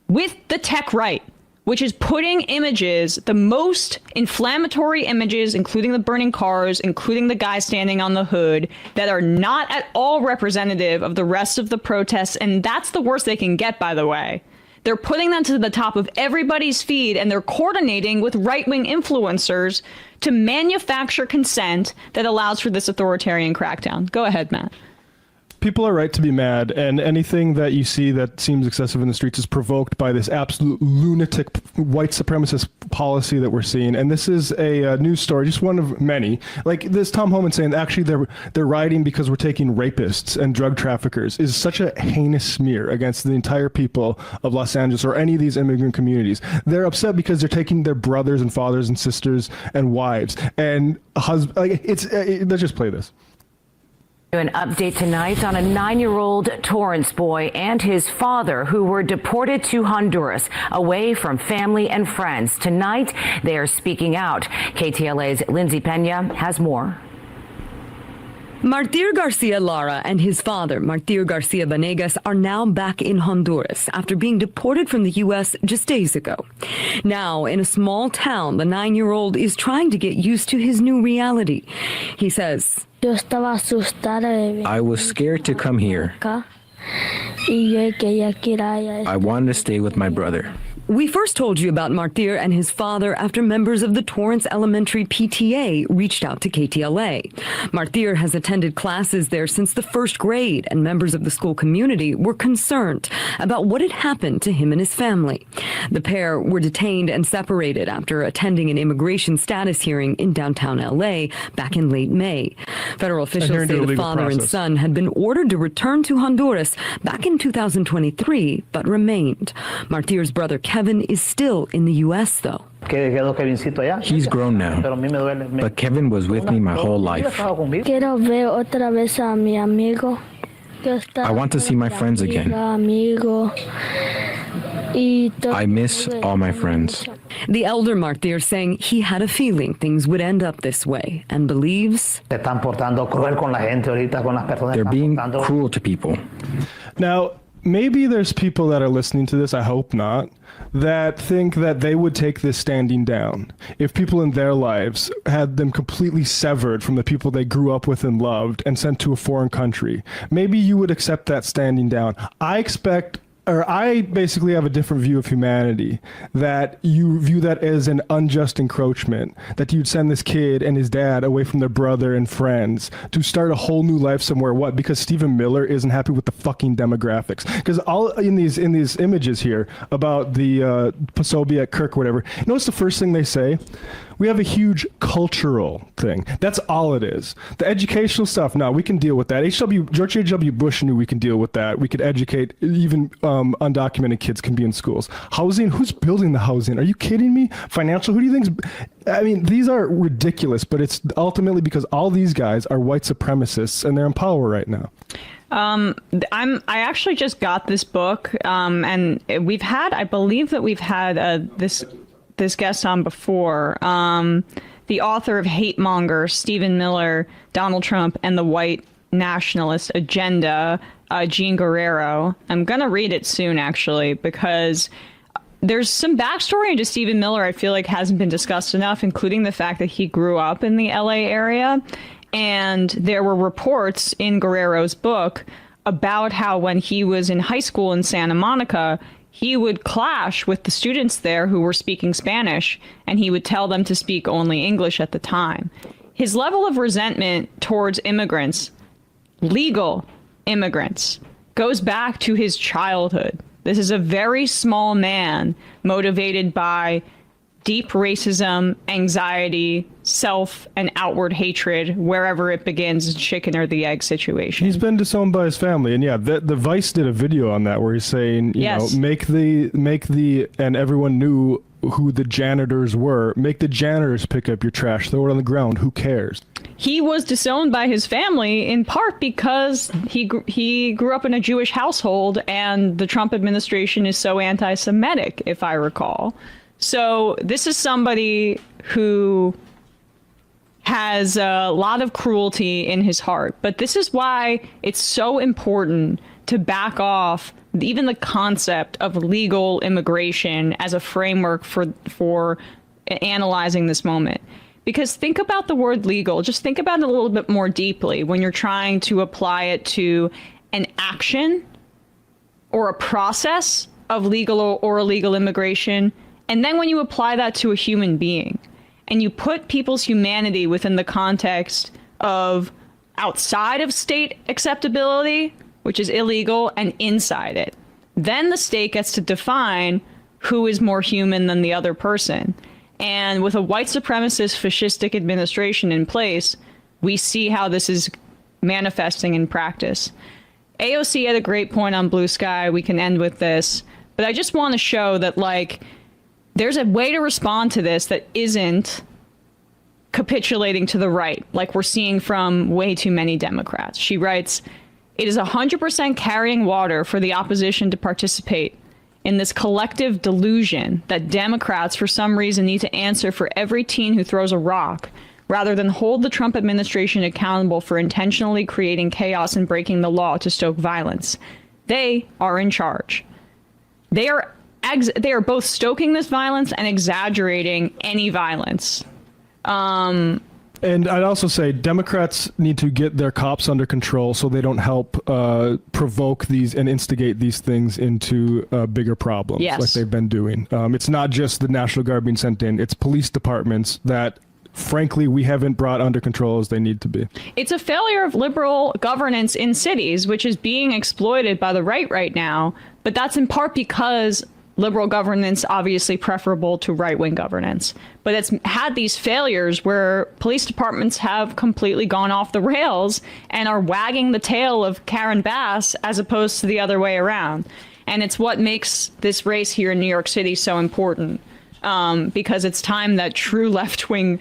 with the tech right, which is putting images, the most inflammatory images, including the burning cars, including the guy standing on the hood, that are not at all representative of the rest of the protests, and that's the worst they can get, by the way. They're putting them to the top of everybody's feed, and they're coordinating with right-wing influencers to manufacture consent that allows for this authoritarian crackdown. Go ahead, Matt. People are right to be mad, and anything that you see that seems excessive in the streets is provoked by this absolute lunatic white supremacist policy that we're seeing. And this is a news story, just one of many. Like this Tom Homan saying, actually, they're rioting because we're taking rapists and drug traffickers is such a heinous smear against the entire people of Los Angeles or any of these immigrant communities. They're upset because they're taking their brothers and fathers and sisters and wives and husbands. Like, let's just play this. An update tonight on a 9-year-old Torrance boy and his father who were deported to Honduras away from family and friends. Tonight, they are speaking out. KTLA's Lindsay Pena has more. Martir Garcia Lara and his father, Martir Garcia Vanegas, are now back in Honduras after being deported from the U.S. just days ago. Now, in a small town, the 9-year-old is trying to get used to his new reality. He says, I was scared to come here. I wanted to stay with my brother. We first told you about Martir and his father after members of the Torrance Elementary PTA reached out to KTLA. Martir has attended classes there since the first grade, and members of the school community were concerned about what had happened to him and his family. The pair were detained and separated after attending an immigration status hearing in downtown LA back in late May. Federal officials say the father and son had been ordered to return to Honduras back in 2023, but remained. Martir's brother Kevin is still in the U.S., though. He's grown now, but Kevin was with me my whole life. I want to see my friends again. I miss all my friends. The elder Martir saying he had a feeling things would end up this way and believes they're being cruel to people. Now, maybe there's people that are listening to this, I hope not, that think that they would take this standing down if people in their lives had them completely severed from the people they grew up with and loved and sent to a foreign country. Maybe you would accept that standing down. I basically have a different view of humanity, that you view that as an unjust encroachment, that you'd send this kid and his dad away from their brother and friends to start a whole new life somewhere. What? Because Stephen Miller isn't happy with the fucking demographics. Because all in these images here about the Posobiec, Kirk, whatever, you know what's the first thing they say? We have a huge cultural thing. That's all it is. The educational stuff, no, we can deal with that. George H.W. Bush knew we can deal with that. We could educate, even undocumented kids can be in schools. Housing, who's building the housing? Are you kidding me? Financial, who do you think's... I mean, these are ridiculous, but it's ultimately because all these guys are white supremacists and they're in power right now. I actually just got this book, and I believe that we've had this guest on before. The author of Hate Monger, Stephen Miller, Donald Trump, and the White Nationalist Agenda, Jean Guerrero. I'm gonna read it soon, actually, because there's some backstory into Stephen Miller I feel like hasn't been discussed enough, including the fact that he grew up in the LA area. And there were reports in Guerrero's book about how when he was in high school in Santa Monica, he would clash with the students there who were speaking Spanish, and he would tell them to speak only English at the time. His level of resentment towards immigrants, legal immigrants, goes back to his childhood. This is a very small man motivated by deep racism, anxiety, self and outward hatred, wherever it begins, chicken or the egg situation. He's been disowned by his family, and yeah, the Vice did a video on that where he's saying, you know, make the and everyone knew who the janitors were. Make the janitors pick up your trash, throw it on the ground. Who cares? He was disowned by his family in part because he grew up in a Jewish household, and the Trump administration is so anti-Semitic, if I recall. So this is somebody who has a lot of cruelty in his heart. But this is why it's so important to back off even the concept of legal immigration as a framework for analyzing this moment. Because think about the word legal. Just think about it a little bit more deeply when you're trying to apply it to an action or a process of legal or illegal immigration. And then when you apply that to a human being and you put people's humanity within the context of outside of state acceptability, which is illegal, and inside it, then the state gets to define who is more human than the other person. And with a white supremacist fascistic administration in place, we see how this is manifesting in practice. AOC had a great point on Blue Sky. We can end with this. But I just want to show that, like, there's a way to respond to this that isn't capitulating to the right, like we're seeing from way too many Democrats. She writes, "It is 100% carrying water for the opposition to participate in this collective delusion that Democrats, for some reason, need to answer for every teen who throws a rock, rather than hold the Trump administration accountable for intentionally creating chaos and breaking the law to stoke violence. They are in charge. They are both stoking this violence and exaggerating any violence." And I'd also say Democrats need to get their cops under control so they don't help provoke these and instigate these things into bigger problems like they've been doing. It's not just the National Guard being sent in, it's police departments that, frankly, we haven't brought under control as they need to be. It's a failure of liberal governance in cities, which is being exploited by the right now. But that's in part because liberal governance obviously preferable to right-wing governance. But it's had these failures where police departments have completely gone off the rails and are wagging the tail of Karen Bass as opposed to the other way around. And it's what makes this race here in New York City so important, because it's time that true left-wing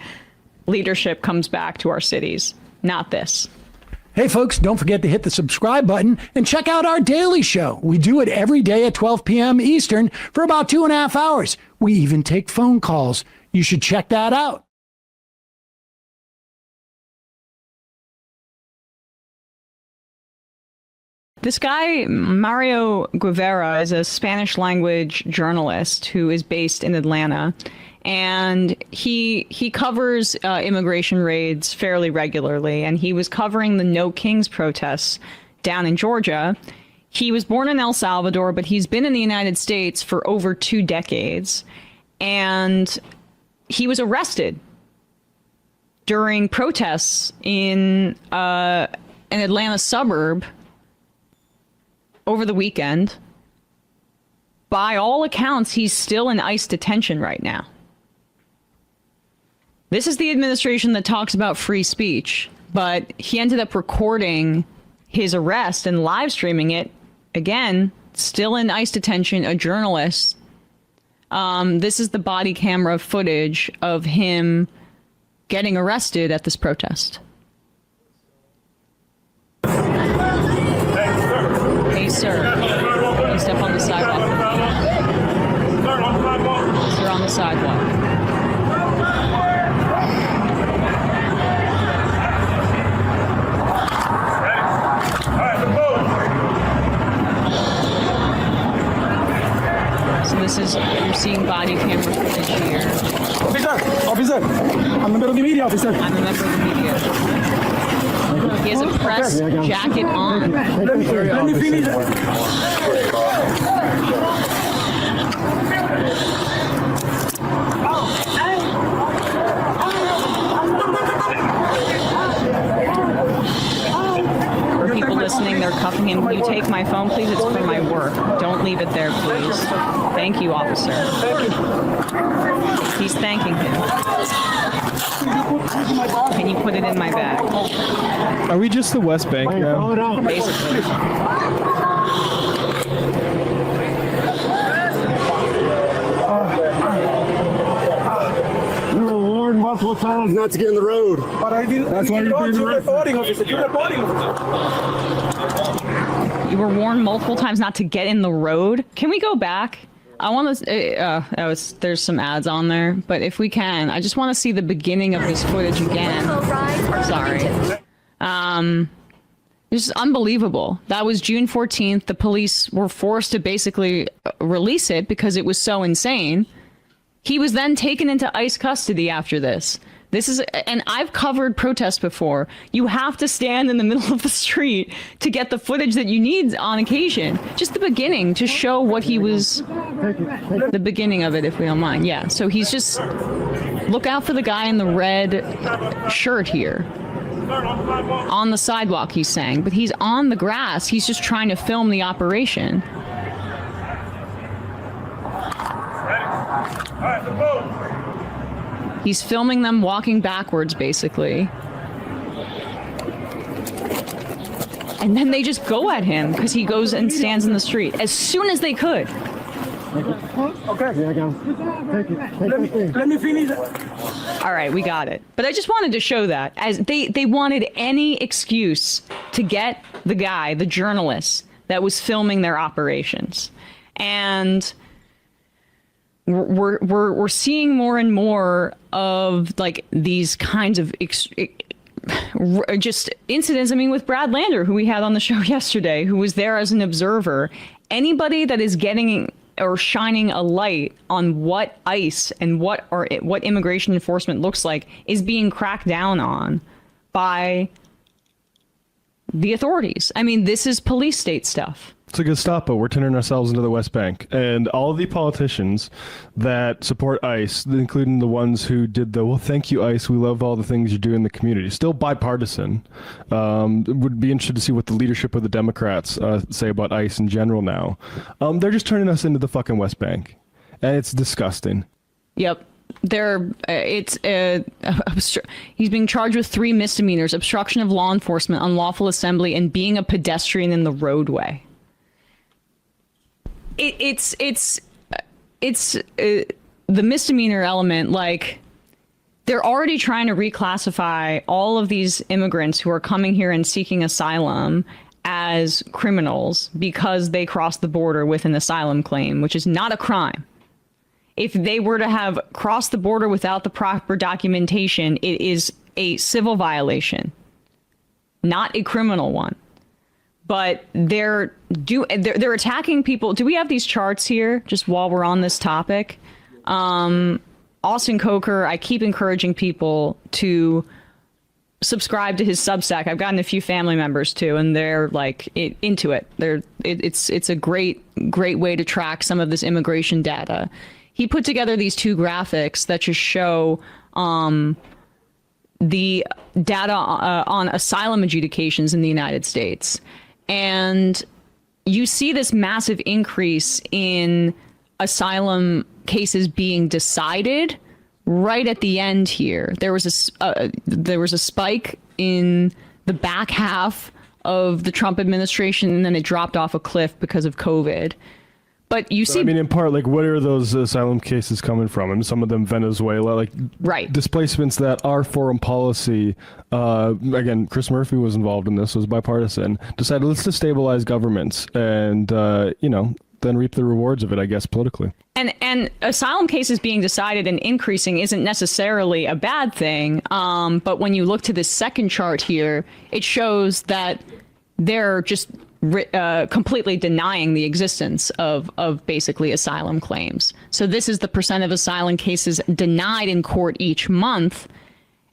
leadership comes back to our cities, not this. Hey, folks, don't forget to hit the subscribe button and check out our daily show. We do it every day at 12 p.m. Eastern for about 2.5 hours. We even take phone calls. You should check that out. This guy, Mario Guevara, is a Spanish language journalist who is based in Atlanta. And he covers immigration raids fairly regularly, and he was covering the No Kings protests down in Georgia. He was born in El Salvador, but he's been in the United States for over 2 decades, and he was arrested during protests in an Atlanta suburb over the weekend. By all accounts, he's still in ICE detention right now. This is the administration that talks about free speech, but he ended up recording his arrest and live streaming it. Again, still in ICE detention, a journalist. This is the body camera footage of him getting arrested at this protest. Hey, sir. Can you step on the sidewalk? Sir, on the sidewalk. So this is, you're seeing body camera footage here. Officer, I'm a member of the media, officer. I'm a member of the media. He has a press jacket on. Let me finish. For people listening, they're cuffing him. Can you take my phone, please? It's for my work. Don't leave it there, please. Thank you, officer. He's thanking him. Can you put it in my bag? Are we just the West Bank now? Basically. You were warned multiple times not to get in the road. But I didn't. That's why you're reporting, officer. You're reporting, officer. You were warned multiple times not to get in the road. Can we go back? I want to. There's some ads on there, but if we can, I just want to see the beginning of this footage again. Sorry. This is unbelievable. That was June 14th. The police were forced to basically release it because it was so insane. He was then taken into ICE custody after this. This is, and I've covered protests before. You have to stand in the middle of the street to get the footage that you need on occasion. Just the beginning to show what he was, the beginning of it, if we don't mind. Yeah, so he's just, look out for the guy in the red shirt here. On the sidewalk, he's saying, but he's on the grass. He's just trying to film the operation. He's filming them walking backwards, basically. And then they just go at him because he goes and stands in the street as soon as they could. Okay, here I go. Thank you. Let me finish. All right, we got it. But I just wanted to show that, as they wanted any excuse to get the guy, the journalist that was filming their operations. And we're seeing more and more of like these kinds of just incidents. I mean, with Brad Lander, who we had on the show yesterday, who was there as an observer. Anybody that is getting or shining a light on what ICE and what immigration enforcement looks like is being cracked down on by the authorities. I mean, this is police state stuff. It's a Gestapo. We're turning ourselves into the West Bank. And all the politicians that support ICE, including the ones who did the, well, thank you, ICE, we love all the things you do in the community, still bipartisan. Would be interested to see what the leadership of the Democrats say about ICE in general now. They're just turning us into the fucking West Bank. And it's disgusting. Yep. He's being charged with 3 misdemeanors: obstruction of law enforcement, unlawful assembly, and being a pedestrian in the roadway. It's the misdemeanor element. Like, they're already trying to reclassify all of these immigrants who are coming here and seeking asylum as criminals because they crossed the border with an asylum claim, which is not a crime. If they were to have crossed the border without the proper documentation, it is a civil violation, not a criminal one. But they're attacking people. Do we have these charts here just while we're on this topic? Austin Coker, I keep encouraging people to subscribe to his Substack. I've gotten a few family members too, and they're like into it. It's a great way to track some of this immigration data. He put together these 2 graphics that just show the data on asylum adjudications in the United States. And you see this massive increase in asylum cases being decided right at the end here, there was a spike in the back half of the Trump administration, and then it dropped off a cliff because of COVID. But you see, I mean, in part, like, what are those asylum cases coming from? And some of them Venezuela, like, right, displacements that are foreign policy. Again, Chris Murphy was involved in this, was bipartisan. Decided let's destabilize governments, and then reap the rewards of it, I guess, politically. And asylum cases being decided and increasing isn't necessarily a bad thing. But when you look to this second chart here, it shows that they're just completely denying the existence of basically asylum claims. So this is the percent of asylum cases denied in court each month,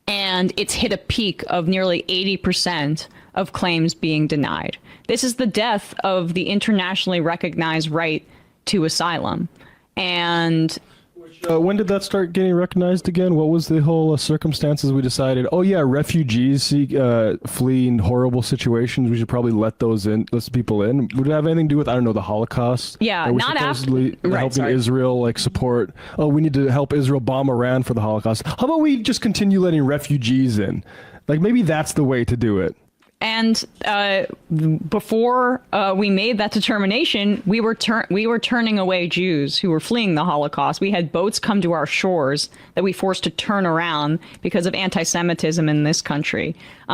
and it's hit a peak of nearly 80% of claims being denied. This is the death of the internationally recognized right to asylum. And when did that start getting recognized again? What was the whole circumstances we decided? Oh yeah, refugees fleeing horrible situations. We should probably let people in. Would it have anything to do with, I don't know, the Holocaust? Yeah, not supposedly helping Israel support. Oh, we need to help Israel bomb Iran for the Holocaust. How about we just continue letting refugees in? Like, maybe that's the way to do it. And before we made that determination, we were turning away Jews who were fleeing the Holocaust. We had boats come to our shores that we forced to turn around because of anti-Semitism in this country. We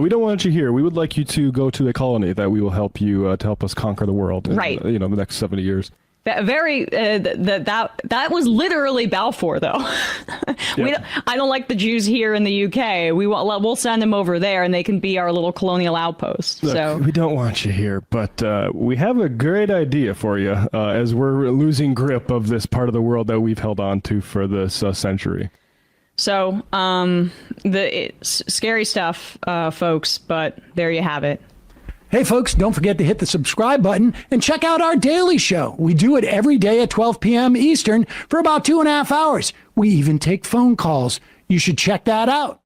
don't want you here. We would like you to go to a colony that we will help you to help us conquer the world in, right, the next 70 years. That was literally Balfour, though. Yep. I don't like the Jews here in the UK. We'll send them over there, and they can be our little colonial outpost. Look, so we don't want you here, but we have a great idea for you as we're losing grip of this part of the world that we've held on to for this century. So it's scary stuff, folks. But there you have it. Hey, folks, don't forget to hit the subscribe button and check out our daily show. We do it every day at 12 p.m. Eastern for about 2.5 hours. We even take phone calls. You should check that out.